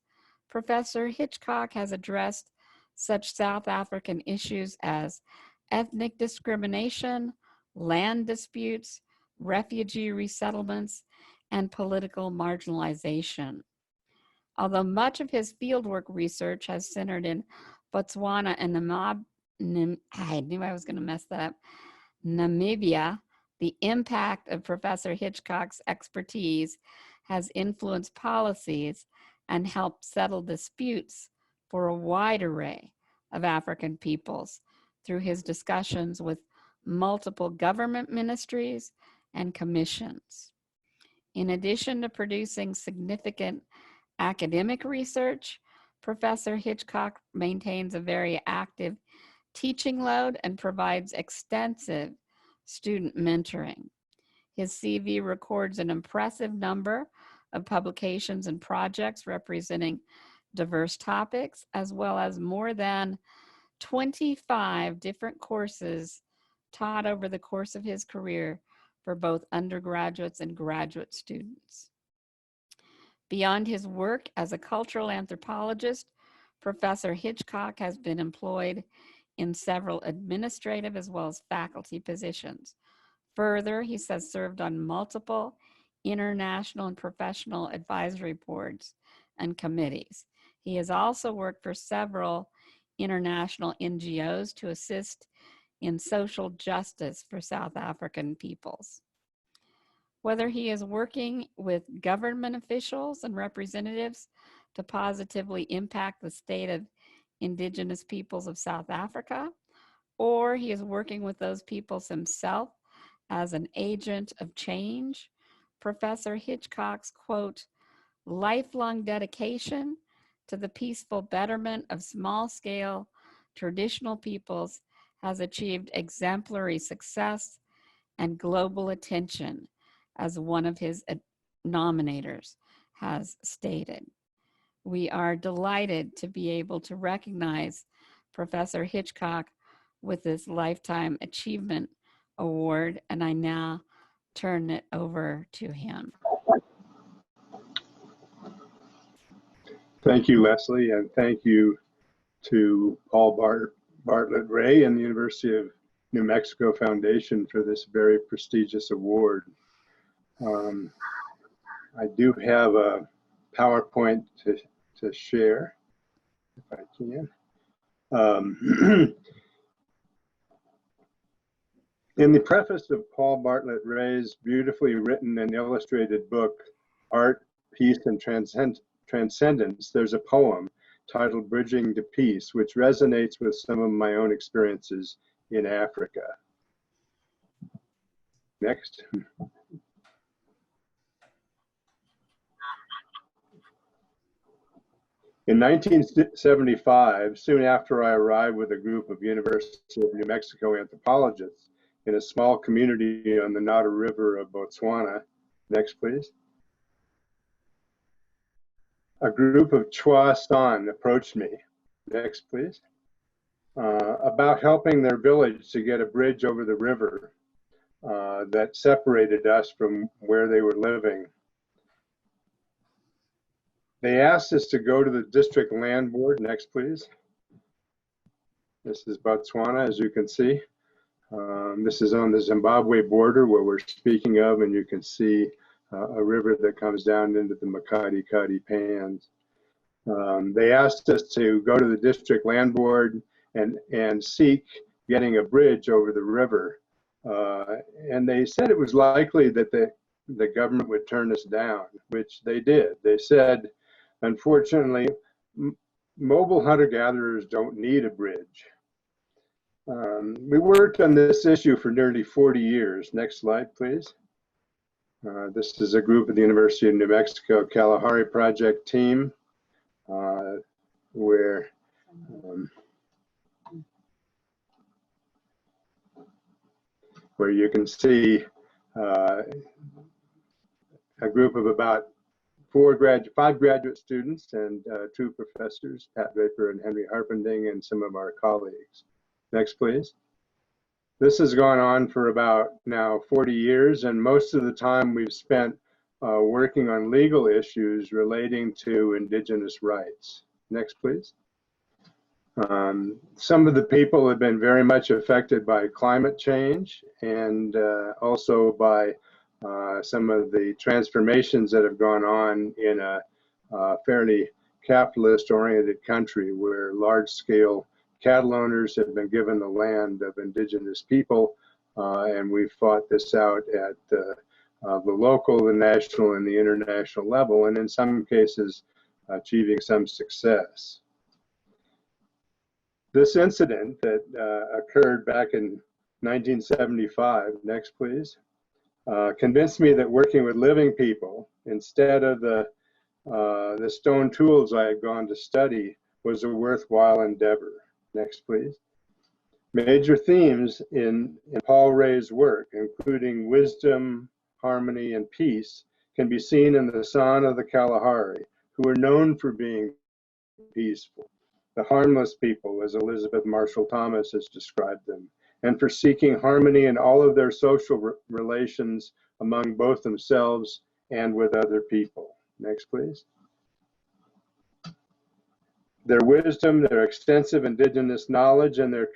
Professor Hitchcock has addressed such South African issues as ethnic discrimination, land disputes, refugee resettlements, and political marginalization. Although much of his fieldwork research has centered in Botswana and Namibia, the impact of Professor Hitchcock's expertise has influenced policies and helped settle disputes for a wide array of African peoples through his discussions with multiple government ministries and commissions. In addition to producing significant academic research, Professor Hitchcock maintains a very active teaching load and provides extensive student mentoring. His CV records an impressive number of publications and projects representing diverse topics, as well as more than 25 different courses taught over the course of his career for both undergraduates and graduate students. Beyond his work as a cultural anthropologist, Professor Hitchcock has been employed in several administrative as well as faculty positions. Further, he has served on multiple international and professional advisory boards and committees. He has also worked for several international NGOs to assist in social justice for South African peoples. Whether he is working with government officials and representatives to positively impact the state of indigenous peoples of South Africa, or he is working with those peoples himself as an agent of change, Professor Hitchcock's, quote, lifelong dedication to the peaceful betterment of small-scale traditional peoples has achieved exemplary success and global attention, as one of his nominators has stated. We are delighted to be able to recognize Professor Hitchcock with this Lifetime Achievement Award, and I now turn it over to him. Thank you, Leslie, and thank you to Paul Bartlett Ray and the University of New Mexico Foundation for this very prestigious award. I do have a PowerPoint to share, if I can. In the preface of Paul Bartlett Ray's beautifully written and illustrated book, Art, Peace, and Transcendence, there's a poem titled Bridging to Peace, which resonates with some of my own experiences in Africa. Next. In 1975, soon after I arrived with a group of University of New Mexico anthropologists in a small community on the Nada River of Botswana, next please, a group of Chwa San approached me, next please, about helping their village to get a bridge over the river that separated us from where they were living. They asked us to go to the district land board. Next, please. This is Botswana, as you can see. This is on the Zimbabwe border where we're speaking of, and you can see a river that comes down into the Makati Pans. They asked us to go to the district land board and seek getting a bridge over the river. And they said it was likely that the government would turn us down, which they did. They said, unfortunately, mobile hunter-gatherers don't need a bridge. We worked on this issue for nearly 40 years. Next slide, please. This is a group of the University of New Mexico Kalahari Project team, where you can see a group of about five graduate students and 2 professors, Pat Vapor and Henry Harpending, and some of our colleagues. Next, please. This has gone on for about now 40 years, and most of the time we've spent working on legal issues relating to Indigenous rights. Next, please. Some of the people have been very much affected by climate change and also by some of the transformations that have gone on in a fairly capitalist-oriented country where large-scale cattle owners have been given the land of Indigenous people, and we've fought this out at the local, the national, and the international level, and in some cases achieving some success. This incident that occurred back in 1975, next please, convinced me that working with living people instead of the stone tools I had gone to study was a worthwhile endeavor. Next, please. Major themes in Paul Ray's work, including wisdom, harmony, and peace, can be seen in the San of the Kalahari, who are known for being peaceful, the harmless people, as Elizabeth Marshall Thomas has described them, and for seeking harmony in all of their social relations among both themselves and with other people. Next, please. Their wisdom, their extensive Indigenous knowledge, and their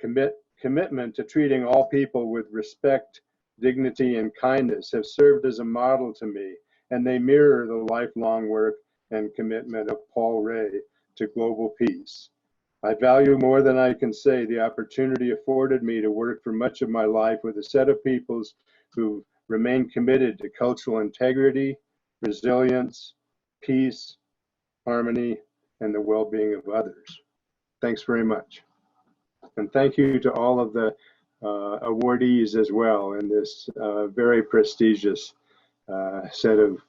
commitment to treating all people with respect, dignity, and kindness have served as a model to me, and they mirror the lifelong work and commitment of Paul Ray to global peace. I value more than I can say the opportunity afforded me to work for much of my life with a set of peoples who remain committed to cultural integrity, resilience, peace, harmony, and the well-being of others. Thanks very much. And thank you to all of the awardees as well in this very prestigious set of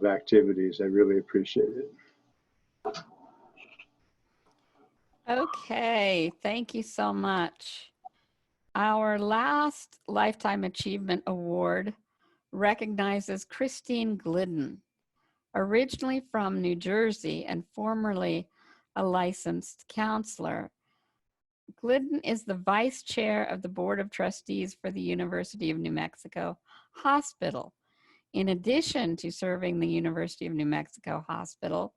activities. I really appreciate it. Okay, thank you so much. Our last Lifetime Achievement Award recognizes Christine Glidden. Originally from New Jersey and formerly a licensed counselor, Glidden is the vice chair of the Board of Trustees for the University of New Mexico Hospital. In addition to serving the University of New Mexico Hospital,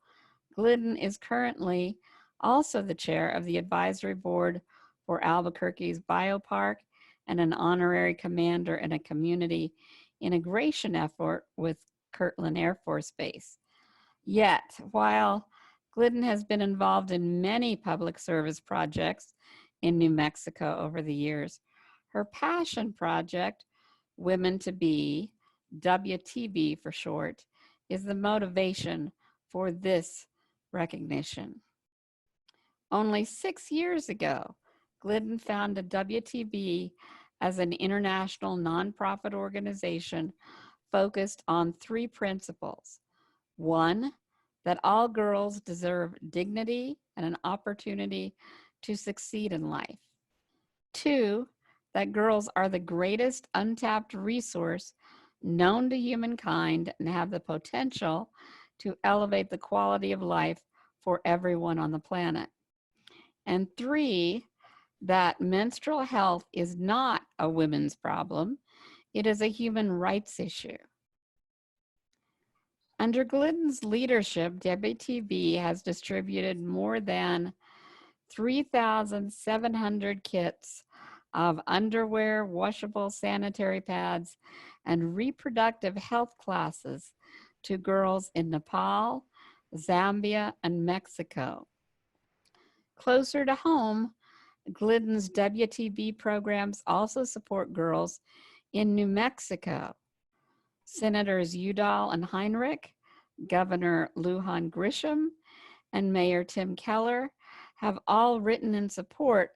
Glidden is currently also the chair of the advisory board for Albuquerque's Biopark and an honorary commander in a community integration effort with Kirtland Air Force Base. Yet, while Glidden has been involved in many public service projects in New Mexico over the years, Her passion project, Women to Be, WTB for short, is the motivation for this recognition. Only 6 years ago, Glidden founded WTB as an international nonprofit organization focused on 3 principles. 1, that all girls deserve dignity and an opportunity to succeed in life. 2, that girls are the greatest untapped resource known to humankind and have the potential to elevate the quality of life for everyone on the planet. And 3, that menstrual health is not a women's problem. It is a human rights issue. Under Glidden's leadership, WTB has distributed more than 3,700 kits of underwear, washable sanitary pads, and reproductive health classes to girls in Nepal, Zambia, and Mexico. Closer to home, Glidden's WTB programs also support girls in New Mexico. Senators Udall and Heinrich, Governor Lujan Grisham, and Mayor Tim Keller have all written in support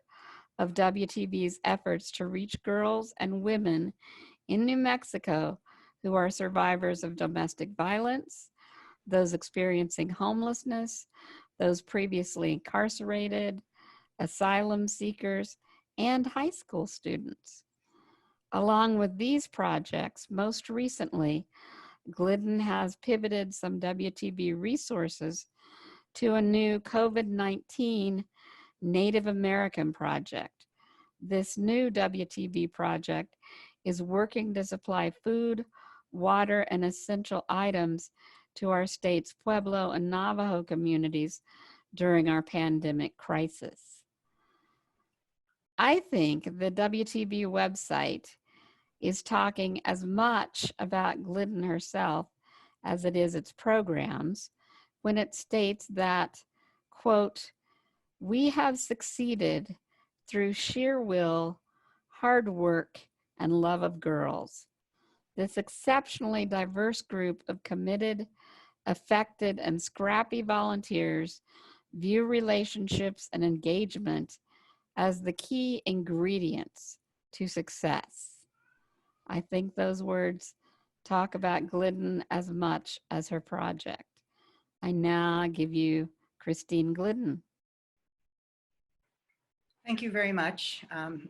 of WTB's efforts to reach girls and women in New Mexico who are survivors of domestic violence, those experiencing homelessness, those previously incarcerated, asylum seekers, and high school students. Along with these projects, most recently, Glidden has pivoted some WTB resources to a new COVID-19 Native American project. This new WTB project is working to supply food, water, and essential items to our state's Pueblo and Navajo communities during our pandemic crisis. I think the WTB website is talking as much about Glidden herself as it is its programs when it states that, quote, "We have succeeded through sheer will, hard work, and love of girls. This exceptionally diverse group of committed, affected, and scrappy volunteers view relationships and engagement as the key ingredients to success." I think those words talk about Glidden as much as her project. I now give you Christine Glidden. Thank you very much.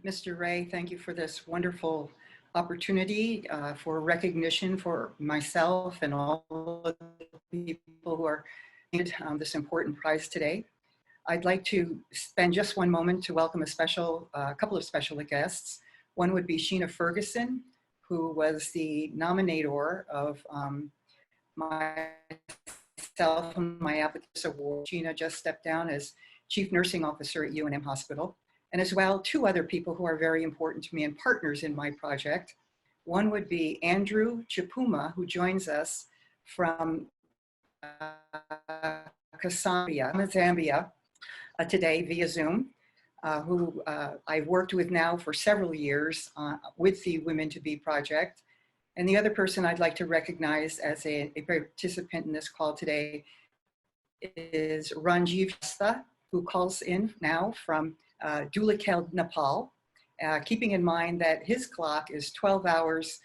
Mr. Ray, thank you for this wonderful opportunity for recognition for myself and all of the people who are this important prize today. I'd like to spend just one moment to welcome a couple of special guests. One would be Sheena Ferguson, who was the nominator of myself and my Applicants Award. Sheena just stepped down as Chief Nursing Officer at UNM Hospital. And as well, 2 other people who are very important to me and partners in my project. One would be Andrew Chipuma, who joins us from Kasambia, Zambia, today via Zoom, who I've worked with now for several years with the Women to Be project. And the other person I'd like to recognize as a participant in this call today is Ranjiv Shasta, who calls in now from Dhulikhel, Nepal, keeping in mind that his clock is 12 hours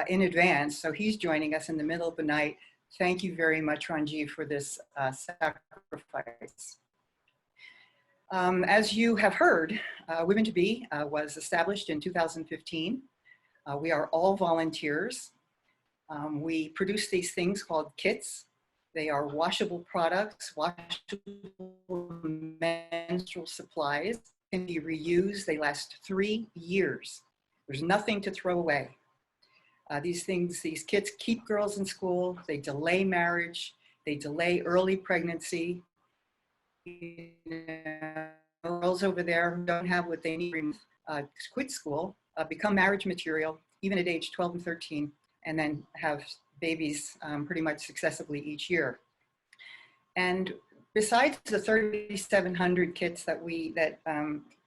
in advance, so he's joining us in the middle of the night. Thank you very much, Ranjiv, for this sacrifice. As you have heard, Women to Be was established in 2015. We are all volunteers. We produce these things called kits. They are washable products, washable menstrual supplies, can be reused. They last 3 years. There's nothing to throw away. These kits keep girls in school. They delay marriage. They delay early pregnancy. Girls over there who don't have what they need to quit school become marriage material, even at age 12 and 13, and then have babies pretty much successively each year. And besides the 3,700 kits that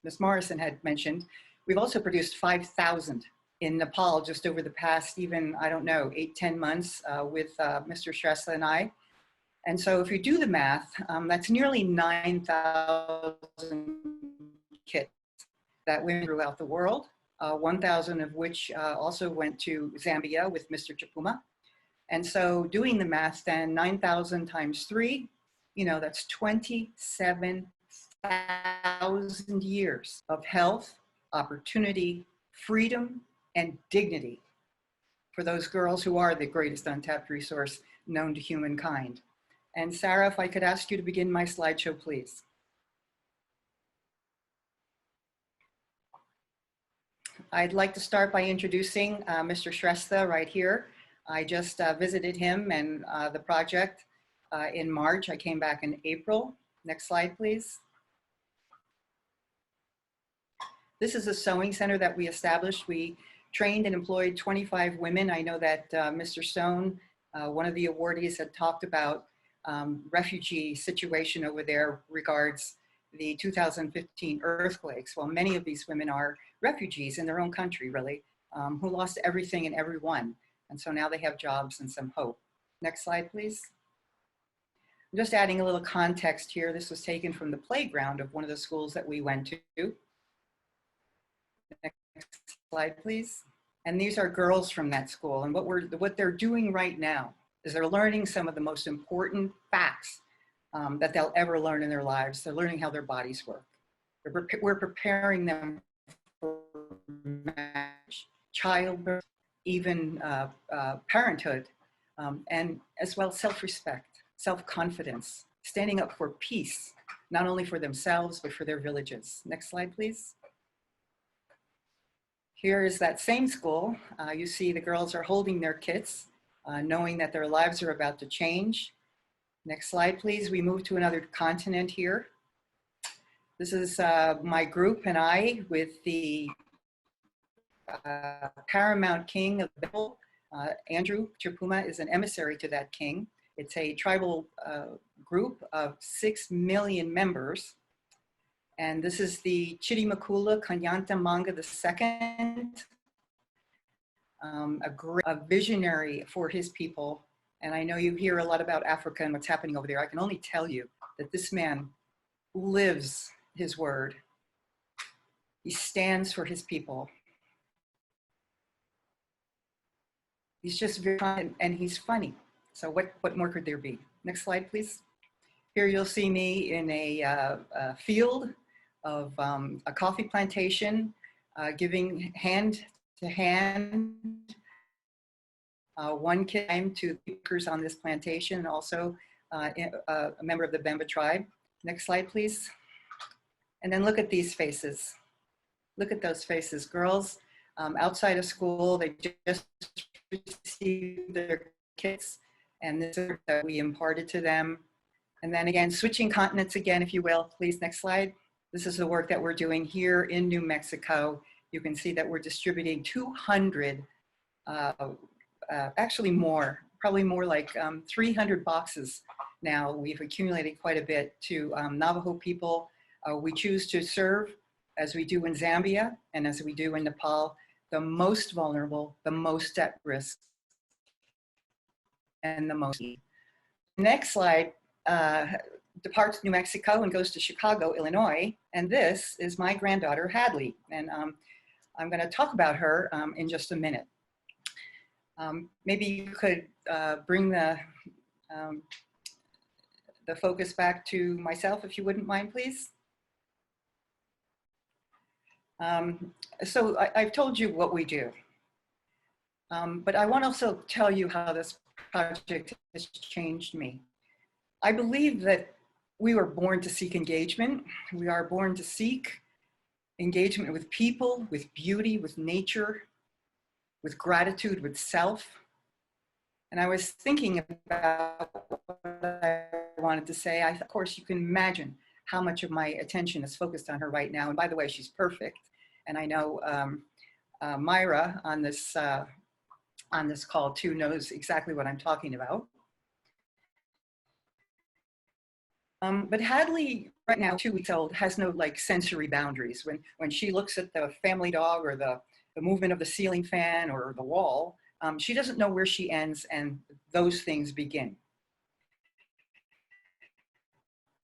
Ms. Morrison had mentioned, We've also produced 5,000 in Nepal just over the past even, I don't know, 8-10 months with Mr. Shrestha and I. And so if you do the math, that's nearly 9,000 kits that went throughout the world, 1,000 of which also went to Zambia with Mr. Chipuma. And so doing the math then, 9,000 times 3, that's 27,000 years of health, opportunity, freedom, and dignity for those girls who are the greatest untapped resource known to humankind. And Sarah, if I could ask you to begin my slideshow, please. I'd like to start by introducing Mr. Shrestha right here. I just visited him and the project in March. I came back in April. Next slide, please. This is a sewing center that we established. We trained and employed 25 women. I know that Mr. Stone, one of the awardees, had talked about refugee situation over there regards the 2015 earthquakes. Well, many of these women are refugees in their own country, really, who lost everything and everyone. And so now they have jobs and some hope. Next slide, please. I'm just adding a little context here. This was taken from the playground of one of the schools that we went to. Next slide, please. And these are girls from that school. And what they're doing right now is they're learning some of the most important facts that they'll ever learn in their lives. They're learning how their bodies work. We're preparing them for marriage, childbirth, even parenthood, and as well self-respect, self-confidence, standing up for peace, not only for themselves, but for their villages. Next slide, please. Here is that same school. You see the girls are holding their kits, knowing that their lives are about to change. Next slide, please. We move to another continent here. This is my group and I with the Paramount King of the Bible. Andrew Chipuma is an emissary to that king. It's a tribal group of 6 million members. And this is the Chirimakula Kanyanta Manga II, a visionary for his people. And I know you hear a lot about Africa and what's happening over there. I can only tell you that this man lives his word. He stands for his people. He's just very fun and he's funny. So what more could there be? Next slide, please. Here you'll see me in a field of a coffee plantation, giving hand to hand one kid to workers on this plantation, and also a member of the Bemba tribe. Next slide, please. And then look at these faces. Look at those faces. Girls outside of school, they just received their kits, and this is that we imparted to them. And then again, switching continents again, if you will, please, next slide. This is the work that we're doing here in New Mexico. You can see that we're distributing 200, actually more, probably more like 300 boxes now. We've accumulated quite a bit to Navajo people. We choose to serve, as we do in Zambia and as we do in Nepal, the most vulnerable, the most at risk, and the most. Next slide departs New Mexico and goes to Chicago, Illinois. And this is my granddaughter, Hadley. And I'm going to talk about her in just a minute. Maybe you could bring the focus back to myself, if you wouldn't mind, please. So I've told you what we do, but I want to also tell you how this project has changed me. I believe that we were born to seek engagement. We are born to seek engagement with people, with beauty, with nature, with gratitude, with self. And I was thinking about what I wanted to say. Of course, you can imagine how much of my attention is focused on her right now. And by the way, she's perfect. And I know Myra on this call too knows exactly what I'm talking about. But Hadley, right now, 2 weeks old, has no like sensory boundaries. When she looks at the family dog or the movement of the ceiling fan or the wall, she doesn't know where she ends and those things begin.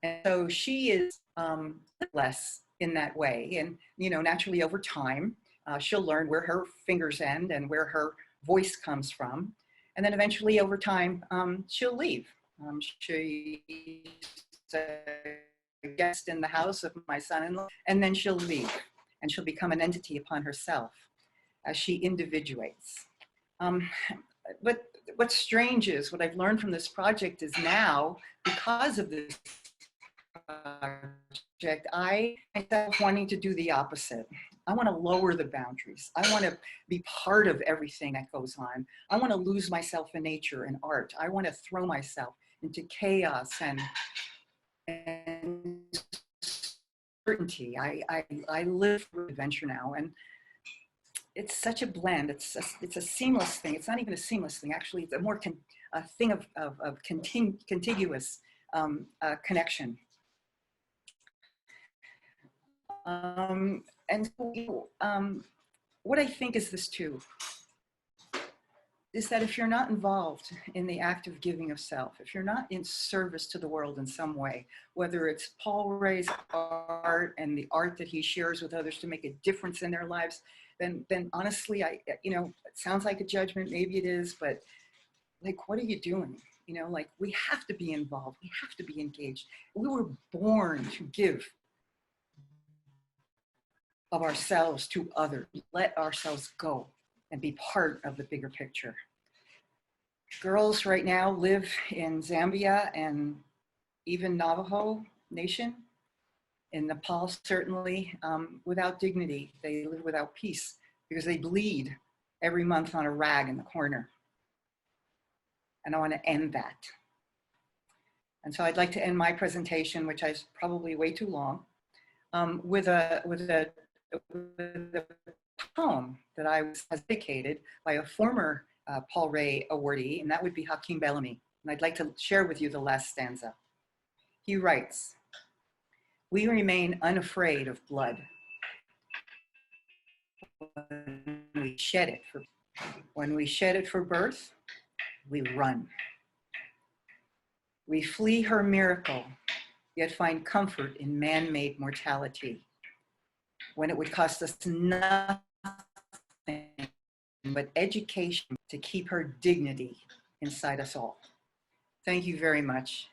And so she is less in that way. And, you know, naturally over time, she'll learn where her fingers end and where her voice comes from. And then eventually over time, she'll leave. She's a guest in the house of my son-in-law, and then she'll leave and she'll become an entity upon herself as she individuates. But what's strange is what I've learned from this project is now, because of this project, I myself wanting to do the opposite. I want to lower the boundaries. I want to be part of everything that goes on. I want to lose myself in nature and art. I want to throw myself into chaos and certainty. I live for adventure now, and it's such a blend. It's a seamless thing. It's not even a seamless thing. Actually, it's a more a thing of contiguous connection. And what I think is this too, is that if you're not involved in the act of giving of self, if you're not in service to the world in some way, whether it's Paul Ray's art and the art that he shares with others to make a difference in their lives, then honestly, you know, it sounds like a judgment, maybe it is, but like, what are you doing? You know, like, we have to be involved. We have to be engaged. We were born to give of ourselves to others. Let ourselves go and be part of the bigger picture. Girls right now live in Zambia and even Navajo Nation, in Nepal certainly, without dignity. They live without peace because they bleed every month on a rag in the corner. And I want to end that. And so I'd like to end my presentation, which is probably way too long, with a poem that I was dedicated by a former Paul Ray awardee, and that would be Hakeem Bellamy. And I'd like to share with you the last stanza. He writes, "We remain unafraid of blood. When we shed it for birth, we run. We flee her miracle, yet find comfort in man-made mortality, when it would cost us nothing but education to keep her dignity inside us all." Thank you very much.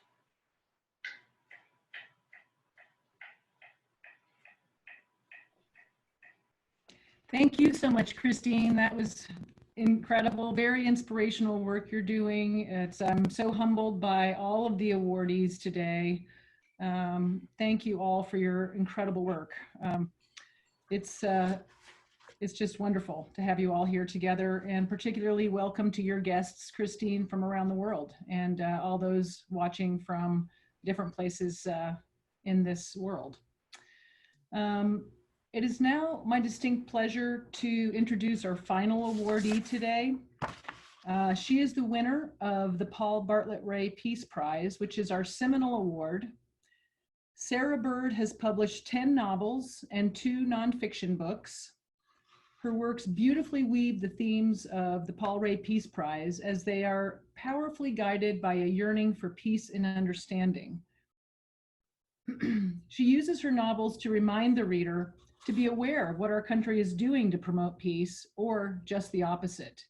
Thank you so much, Christine. That was incredible, very inspirational work you're doing. I'm so humbled by all of the awardees today. Thank you all for your incredible work. It's just wonderful to have you all here together, and particularly welcome to your guests, Christine, from around the world, and all those watching from different places in this world. It is now my distinct pleasure to introduce our final awardee today. She is the winner of the Paul Bartlett Ray Peace Prize, which is our seminal award. Sarah Bird has published 10 novels and 2 nonfiction books. Her works beautifully weave the themes of the Paul Ray Peace Prize, as they are powerfully guided by a yearning for peace and understanding. She uses her novels to remind the reader to be aware of what our country is doing to promote peace, or just the opposite.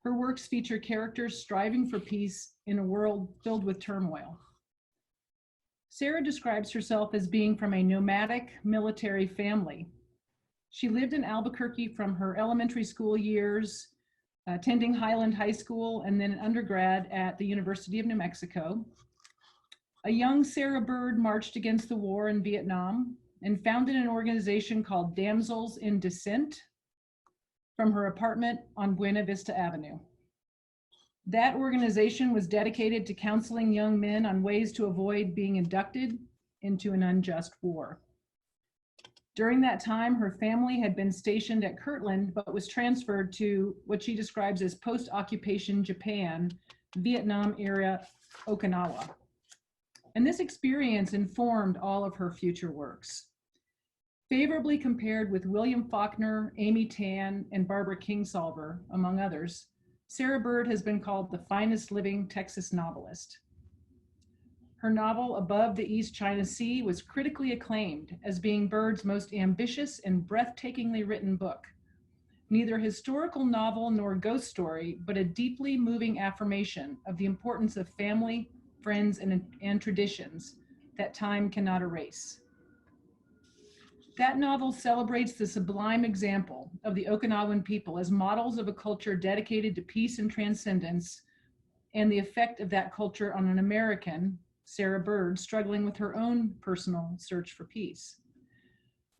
Her works feature characters striving for peace in a world filled with turmoil. Sarah describes herself as being from a nomadic military family. She lived in Albuquerque from her elementary school years, attending Highland High School and then undergrad at the University of New Mexico. A young Sarah Bird marched against the war in Vietnam and founded an organization called Damsels in Descent from her apartment on Buena Vista Avenue. That organization was dedicated to counseling young men on ways to avoid being inducted into an unjust war. During that time, her family had been stationed at Kirtland, but was transferred to what she describes as post-occupation Japan, Vietnam-era Okinawa. And this experience informed all of her future works. Favorably compared with William Faulkner, Amy Tan, and Barbara Kingsolver, among others, Sarah Bird has been called the finest living Texas novelist. Her novel, Above the East China Sea, was critically acclaimed as being Bird's most ambitious and breathtakingly written book. Neither historical novel nor ghost story, but a deeply moving affirmation of the importance of family, friends, and traditions that time cannot erase. That novel celebrates the sublime example of the Okinawan people as models of a culture dedicated to peace and transcendence, and the effect of that culture on an American, Sarah Bird, struggling with her own personal search for peace.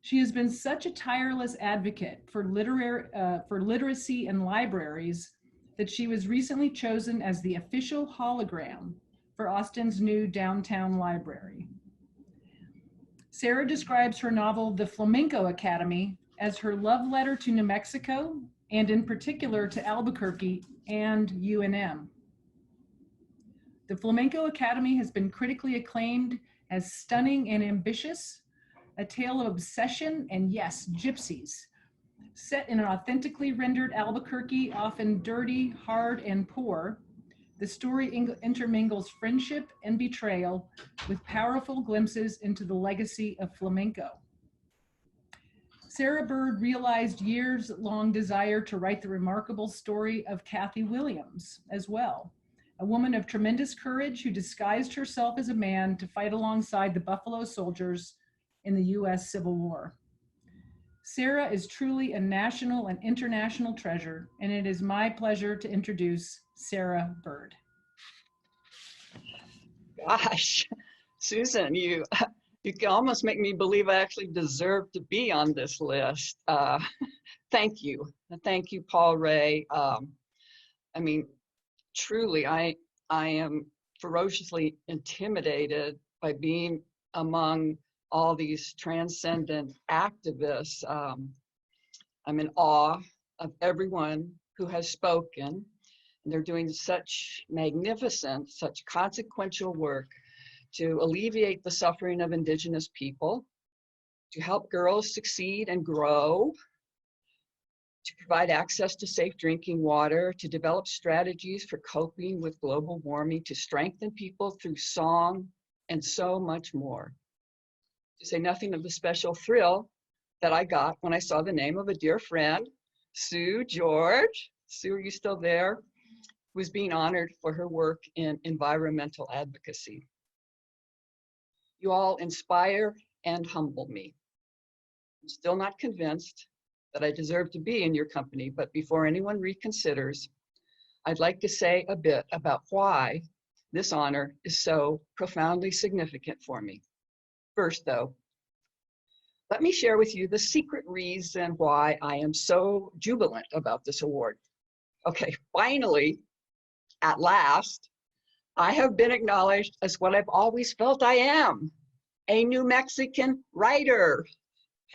She has been such a tireless advocate for literacy and libraries that she was recently chosen as the official hologram for Austin's new downtown library. Sarah describes her novel, The Flamenco Academy, as her love letter to New Mexico, and in particular to Albuquerque and UNM. The Flamenco Academy has been critically acclaimed as stunning and ambitious, a tale of obsession and, yes, gypsies. Set in an authentically rendered Albuquerque, often dirty, hard, and poor, the story intermingles friendship and betrayal with powerful glimpses into the legacy of flamenco. Sarah Bird realized years-long desire to write the remarkable story of Kathy Williams as well, a woman of tremendous courage who disguised herself as a man to fight alongside the Buffalo Soldiers in the US Civil War. Sarah is truly a national and international treasure, and it is my pleasure to introduce Sarah Bird. Gosh, Susan, you can almost make me believe I actually deserve to be on this list. Thank you. Thank you, Paul Ray. I mean, truly, I am ferociously intimidated by being among all these transcendent activists. I'm in awe of everyone who has spoken. And they're doing such magnificent, such consequential work to alleviate the suffering of Indigenous people, to help girls succeed and grow, to provide access to safe drinking water, to develop strategies for coping with global warming, to strengthen people through song, and so much more. To say nothing of the special thrill that I got when I saw the name of a dear friend, Sue George. Sue, are you still there? Was being honored for her work in environmental advocacy. You all inspire and humble me. I'm still not convinced that I deserve to be in your company, but before anyone reconsiders, I'd like to say a bit about why this honor is so profoundly significant for me. First, though, let me share with you the secret reason why I am so jubilant about this award. Okay, finally, at last, I have been acknowledged as what I've always felt I am, a New Mexican writer,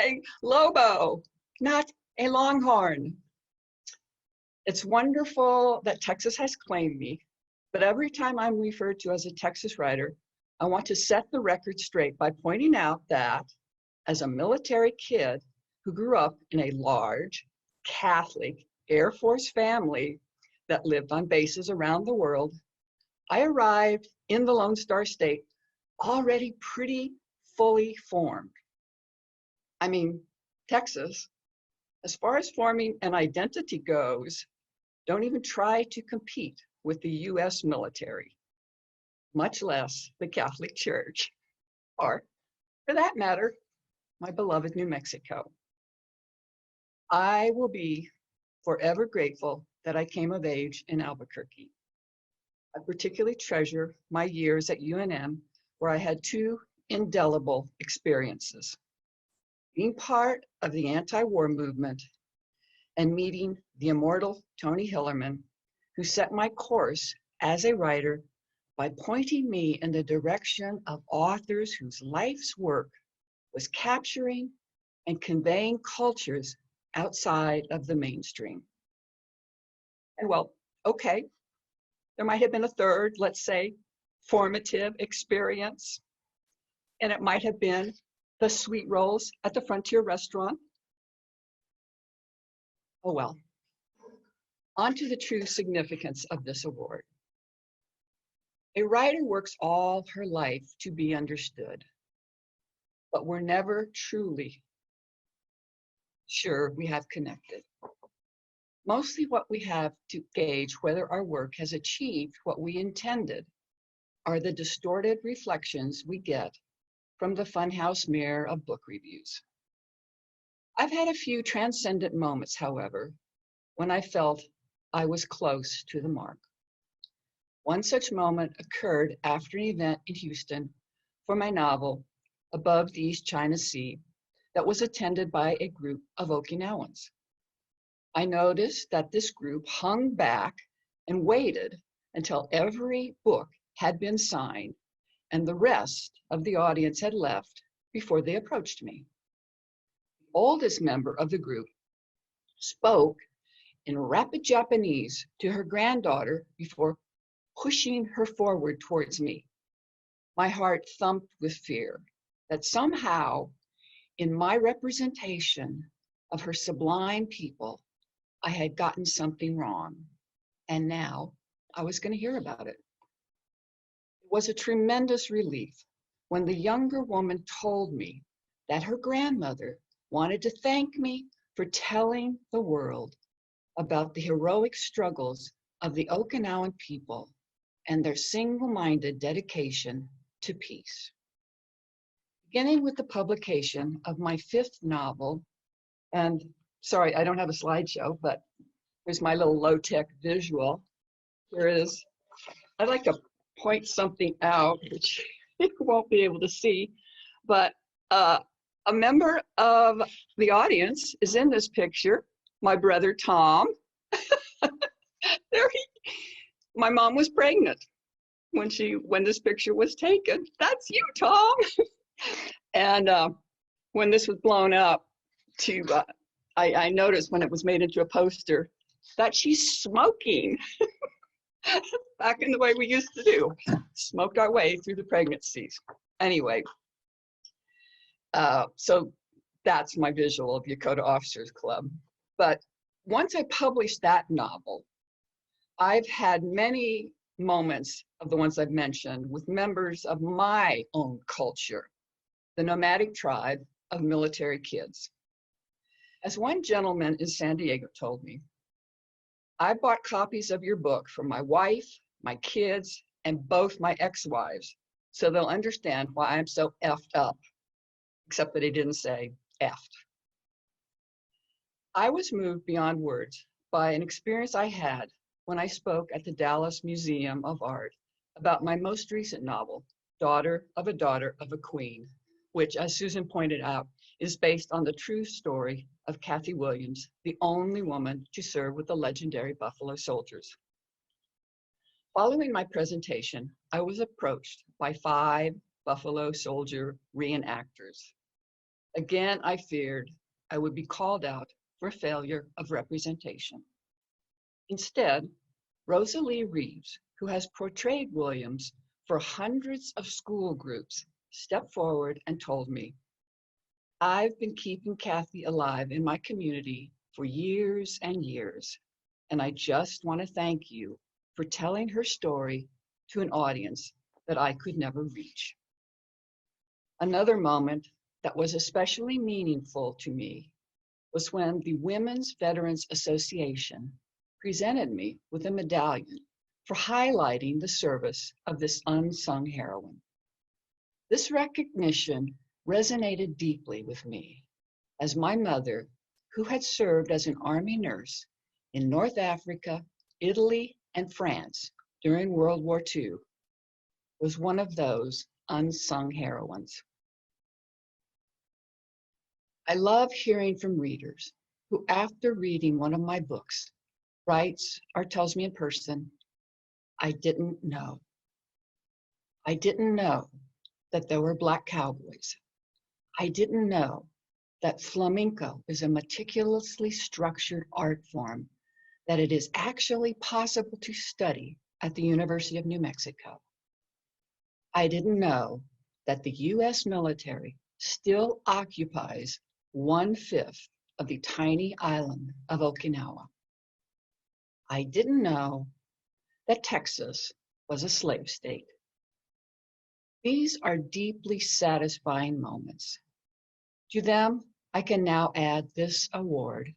a Lobo, not a Longhorn. It's wonderful that Texas has claimed me, but every time I'm referred to as a Texas writer, I want to set the record straight by pointing out that as a military kid who grew up in a large Catholic Air Force family that lived on bases around the world, I arrived in the Lone Star State already pretty fully formed. I mean, Texas, as far as forming an identity goes, don't even try to compete with the US military, much less the Catholic Church, or for that matter, my beloved New Mexico. I will be forever grateful that I came of age in Albuquerque. I particularly treasure my years at UNM, where I had two indelible experiences: being part of the anti-war movement and meeting the immortal Tony Hillerman, who set my course as a writer by pointing me in the direction of authors whose life's work was capturing and conveying cultures outside of the mainstream. And well, okay, there might have been a third, let's say, formative experience. And it might have been the sweet rolls at the Frontier restaurant. Oh well. On to the true significance of this award. A writer works all her life to be understood, but we're never truly sure we have connected. Mostly what we have to gauge whether our work has achieved what we intended are the distorted reflections we get from the funhouse mirror of book reviews. I've had a few transcendent moments, however, when I felt I was close to the mark. One such moment occurred after an event in Houston for my novel, Above the East China Sea, that was attended by a group of Okinawans. I noticed that this group hung back and waited until every book had been signed and the rest of the audience had left before they approached me. The oldest member of the group spoke in rapid Japanese to her granddaughter before pushing her forward towards me. My heart thumped with fear that somehow, in my representation of her sublime people, I had gotten something wrong, and now I was going to hear about it. It was a tremendous relief when the younger woman told me that her grandmother wanted to thank me for telling the world about the heroic struggles of the Okinawan people and their single-minded dedication to peace. Beginning with the publication of my 5th novel, and sorry, I don't have a slideshow, but here's my little low-tech visual. Here it is. I'd like to point something out, which you won't be able to see, but a member of the audience is in this picture, my brother Tom. My mom was pregnant when this picture was taken. That's you, Tom. And when this was blown up, I noticed when it was made into a poster that she's smoking. Back in the way we used to do, smoked our way through the pregnancies. Anyway, so that's my visual of Yokota Officers Club. But once I published that novel, I've had many moments of the ones I've mentioned with members of my own culture, the nomadic tribe of military kids. As one gentleman in San Diego told me, I bought copies of your book for my wife, my kids, and both my ex-wives, so they'll understand why I'm so effed up, except that he didn't say effed. I was moved beyond words by an experience I had when I spoke at the Dallas Museum of Art about my most recent novel, Daughter of a Queen, which, as Susan pointed out, is based on the true story of Kathy Williams, the only woman to serve with the legendary Buffalo Soldiers. Following my presentation, I was approached by 5 Buffalo Soldier reenactors. Again, I feared I would be called out for failure of representation. Instead, Rosalie Reeves, who has portrayed Williams for hundreds of school groups, stepped forward and told me, I've been keeping Kathy alive in my community for years and years, and I just want to thank you for telling her story to an audience that I could never reach. Another moment that was especially meaningful to me was when the Women's Veterans Association presented me with a medallion for highlighting the service of this unsung heroine. This recognition resonated deeply with me, as my mother, who had served as an Army nurse in North Africa, Italy, and France during World War II, was one of those unsung heroines. I love hearing from readers who, after reading one of my books, writes or tells me in person, I didn't know. I didn't know that there were Black cowboys. I didn't know that flamenco is a meticulously structured art form that it is actually possible to study at the University of New Mexico. I didn't know that the US military still occupies 1/5 of the tiny island of Okinawa. I didn't know that Texas was a slave state. These are deeply satisfying moments. To them, I can now add this award,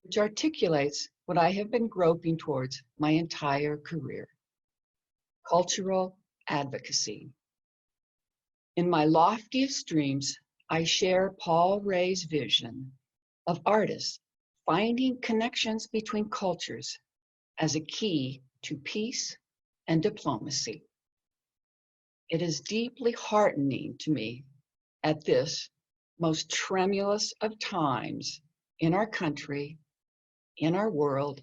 which articulates what I have been groping towards my entire career: cultural advocacy. In my loftiest dreams, I share Paul Ray's vision of artists finding connections between cultures as a key to peace and diplomacy. It is deeply heartening to me at this most tremulous of times in our country, in our world,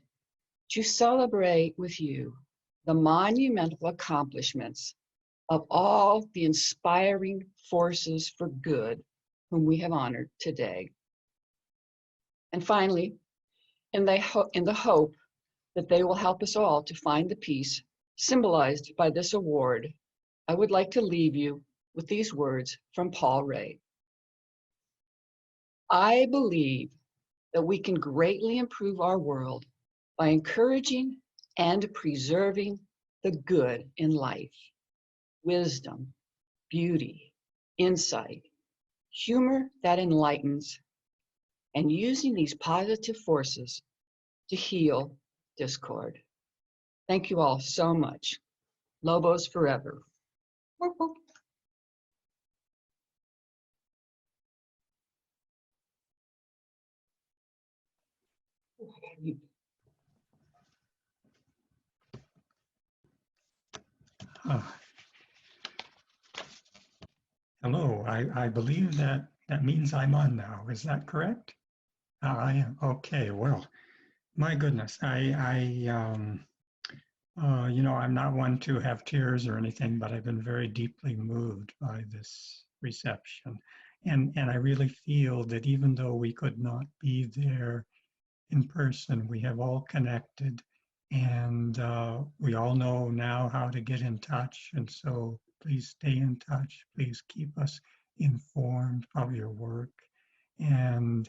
to celebrate with you the monumental accomplishments of all the inspiring forces for good whom we have honored today. And finally, in the hope that they will help us all to find the peace symbolized by this award, I would like to leave you with these words from Paul Ray. I believe that we can greatly improve our world by encouraging and preserving the good in life: wisdom, beauty, insight, humor that enlightens, and using these positive forces to heal discord. Thank you all so much. Lobos forever. Whoop, whoop. Hello, I believe that means I'm on now. Is that correct? I am. Okay, well, my goodness, you know, I'm not one to have tears or anything, but I've been very deeply moved by this reception. And I really feel that even though we could not be there in person, we have all connected, and we all know now how to get in touch. And so please stay in touch. Please keep us informed of your work. And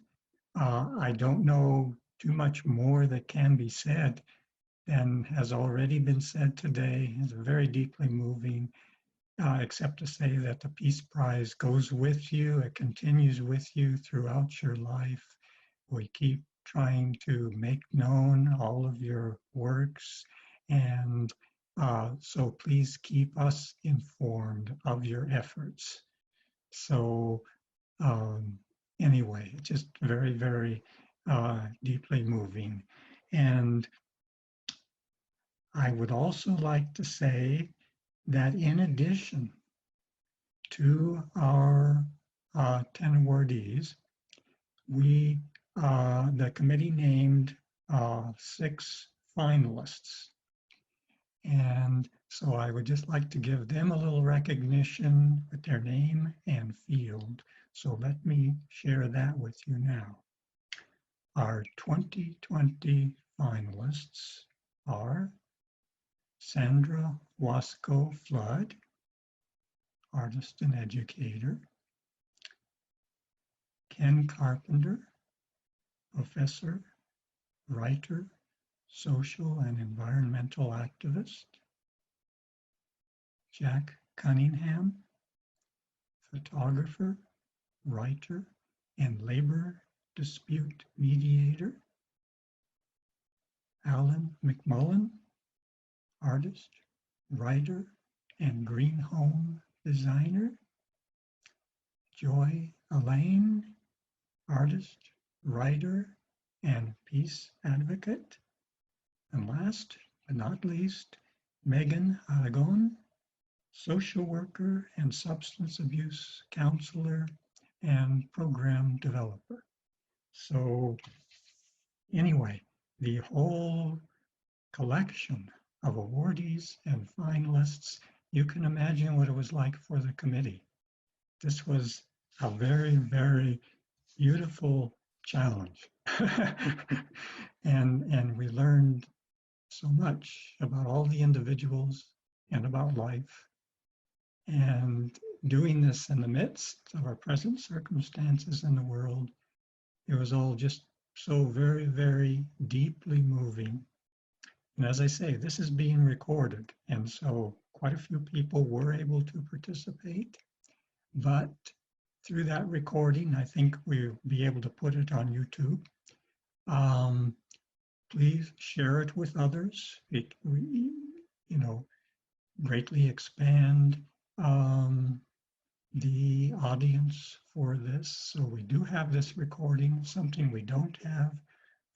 I don't know too much more that can be said than has already been said today. It's very deeply moving, except to say that the Peace Prize goes with you. It continues with you throughout your life. We keep trying to make known all of your works. And so please keep us informed of your efforts. So anyway, just very, very deeply moving. And I would also like to say that in addition to our 10 awardees, the committee named 6 finalists. And so I would just like to give them a little recognition with their name and field. So let me share that with you now. Our 2020 finalists are Sandra Wasco Flood, artist and educator; Ken Carpenter, professor, writer, social and environmental activist; Jack Cunningham, photographer, writer, and labor dispute mediator; Alan McMullen, artist, writer, and green home designer; Joy Elaine, artist, writer, and peace advocate; and last but not least, Megan Aragon, social worker and substance abuse counselor and program developer. So anyway, the whole collection of awardees and finalists, you can imagine what it was like for the committee. This was a very, very beautiful challenge. and we learned so much about all the individuals and about life. And doing this in the midst of our present circumstances in the world, it was all just so very, very deeply moving. And as I say, this is being recorded. And so quite a few people were able to participate. But through that recording, I think we'll be able to put it on YouTube. Please share it with others. It, you know, greatly expand the audience for this. So we do have this recording, something we don't have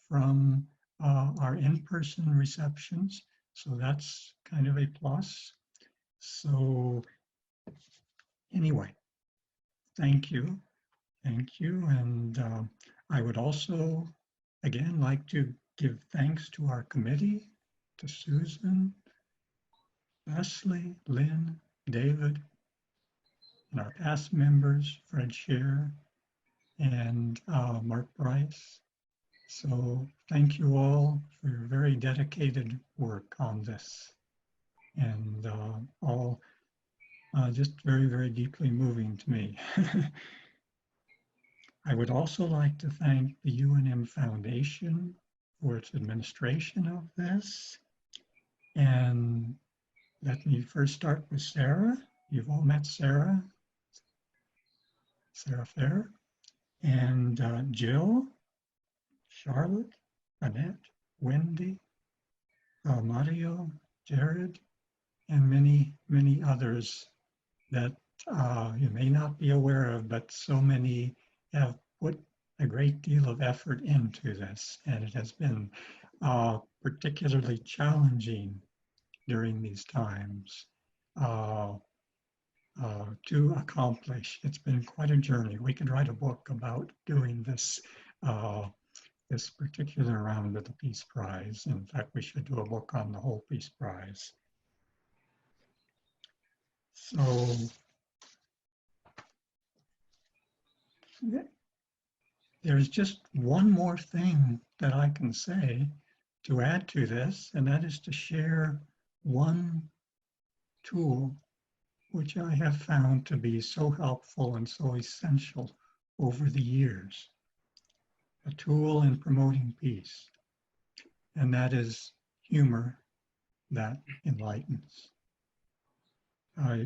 from our in-person receptions. So that's kind of a plus. So anyway, thank you. Thank you. And I would also, again, like to give thanks to our committee, to Susan, Leslie, Lynn, David, and our past members, Fred Scheer and Mark Bryce. So thank you all for your very dedicated work on this, and all just very, very deeply moving to me. I would also like to thank the UNM Foundation for its administration of this. And let me first start with Sarah. You've all met Sarah Fair, and Jill, Charlotte, Annette, Wendy, Mario, Jared, and many, many others that you may not be aware of, but so many have put a great deal of effort into this, and it has been particularly challenging during these times to accomplish. It's been quite a journey. We could write a book about doing this this particular round of the Peace Prize. In fact, we should do a book on the whole Peace Prize. So there's just one more thing that I can say to add to this, and that is to share one tool which I have found to be so helpful and so essential over the years. A tool in promoting peace, and that is humor that enlightens.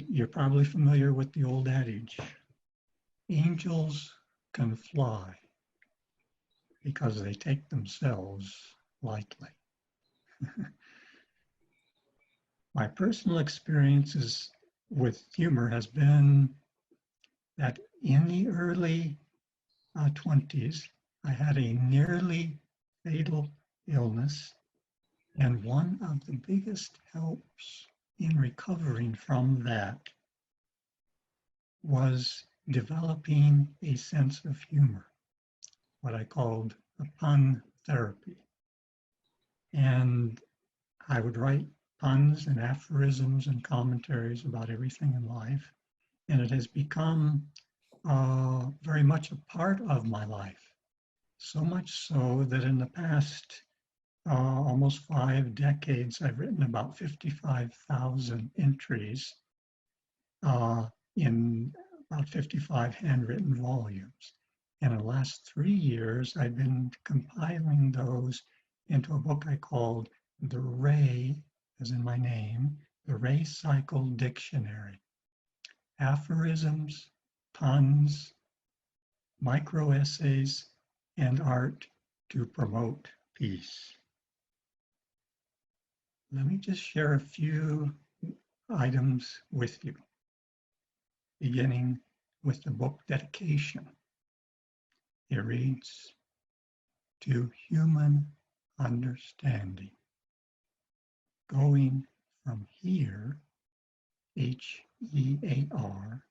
You're probably familiar with the old adage, angels can fly because they take themselves lightly. My personal experiences with humor has been that in the early 20s, I had a nearly fatal illness, and one of the biggest helps in recovering from that was developing a sense of humor, what I called a pun therapy. And I would write puns and aphorisms and commentaries about everything in life, and it has become very much a part of my life. So much so that in the past almost 5 decades, I've written about 55,000 entries in about 55 handwritten volumes. And in the last 3 years, I've been compiling those into a book I called The Ray, as in my name, The Ray Cycle Dictionary. Aphorisms, puns, micro-essays, and art to promote peace. Let me just share a few items with you, beginning with the book dedication. It reads, "To human understanding, going from here, H-E-A-R,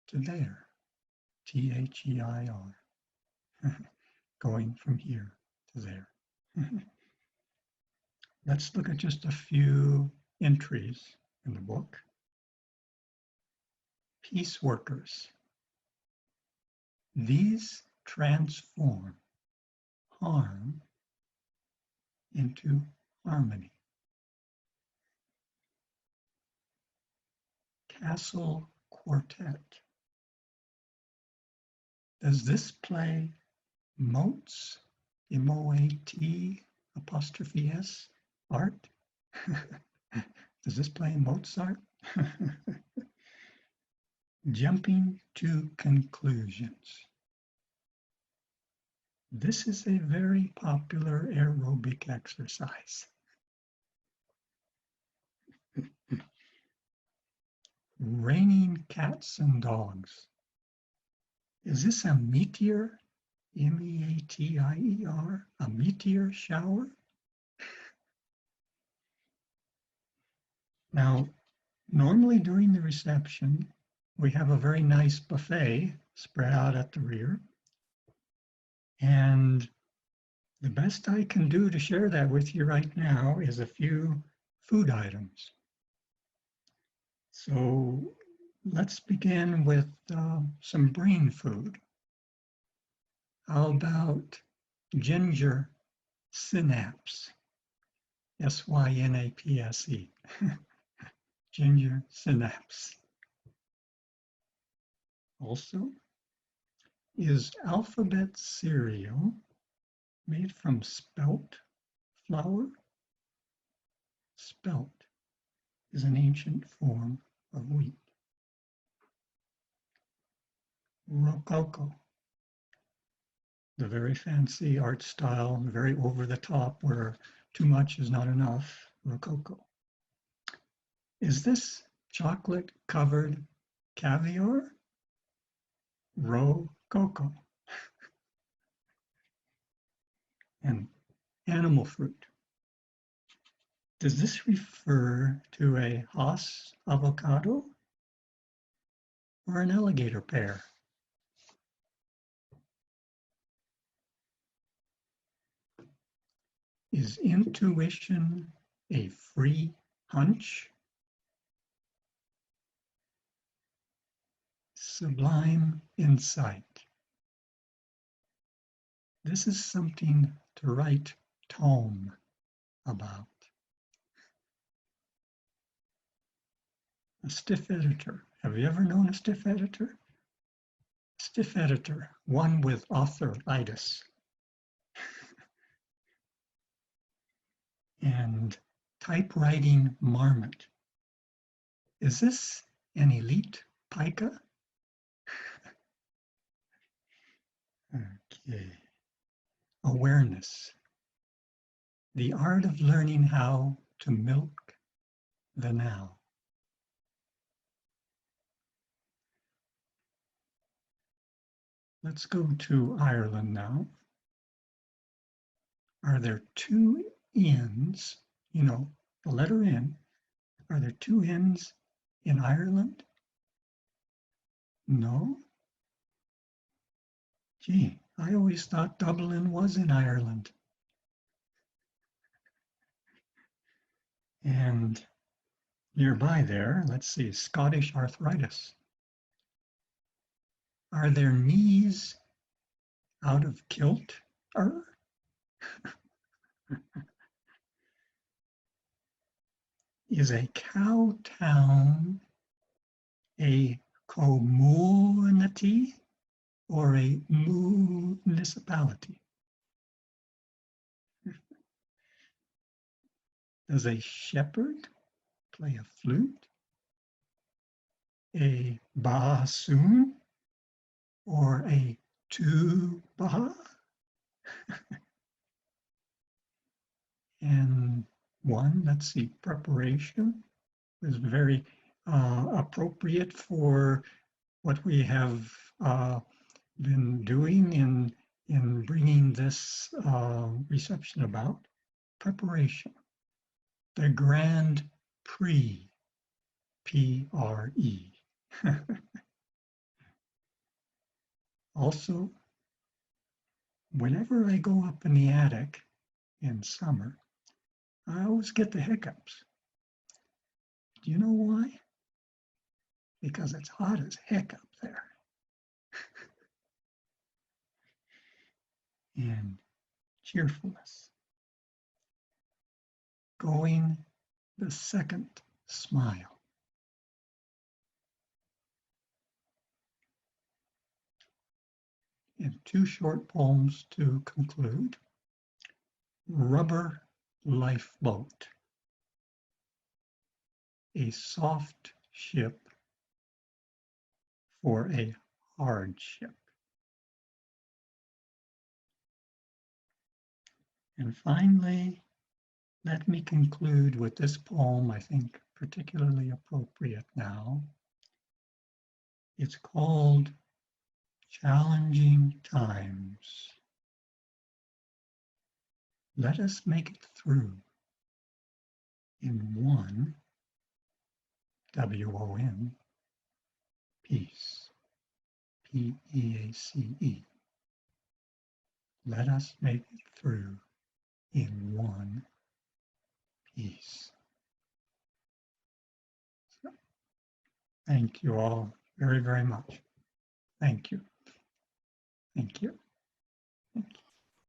to there, T-H-E-I-R, going from here to there." Let's look at just a few entries in the book. Peace workers. These transform harm into harmony. Castle Quartet. Does this play Moats, M-O-A-T apostrophe S, art? Does this play Mozart? Jumping to conclusions. This is a very popular aerobic exercise. Raining cats and dogs. Is this a meteor? M-E-A-T-I-E-R, a meteor shower? Now, normally during the reception, we have a very nice buffet spread out at the rear. And the best I can do to share that with you right now is a few food items. So let's begin with some brain food. How about ginger synapse? S-Y-N-A-P-S-E. Ginger synapse. Also, is alphabet cereal made from spelt flour? Spelt is an ancient form of wheat. Rococo, the very fancy art style, very over the top where too much is not enough, Rococo. Is this chocolate covered caviar? Rococo. And animal fruit. Does this refer to a Hass avocado or an alligator pear? Is intuition a free hunch? Sublime insight. This is something to write tome about. A stiff editor. Have you ever known a stiff editor? Stiff editor, one with authoritis. And typewriting marmot. Is this an elite pica? Okay. Awareness. The art of learning how to milk the now. Let's go to Ireland now. Are there two N's, you know, the letter N, are there two N's in Ireland? No? Gee, I always thought Dublin was in Ireland. And nearby there, let's see, Scottish arthritis. Are there knees out of kilter? Is a cow town a community or a municipality? Does a shepherd play a flute, a bassoon, or a tuba? And one, let's see, preparation is very appropriate for what we have been doing in bringing this reception about. Preparation. The Grand Prix, P-R-E. Also, whenever I go up in the attic in summer, I always get the hiccups. Do you know why? Because it's hot as heck up there. And cheerfulness. Going the second smile. and two short poems to conclude. Rubber Lifeboat. A soft ship for a hard ship. And finally, let me conclude with this poem, I think particularly appropriate now. It's called Challenging Times. Let us make it through in one, W-O-N, peace, P-E-A-C-E. Let us make it through in one piece. So, thank you all very, very much. Thank you. Thank you.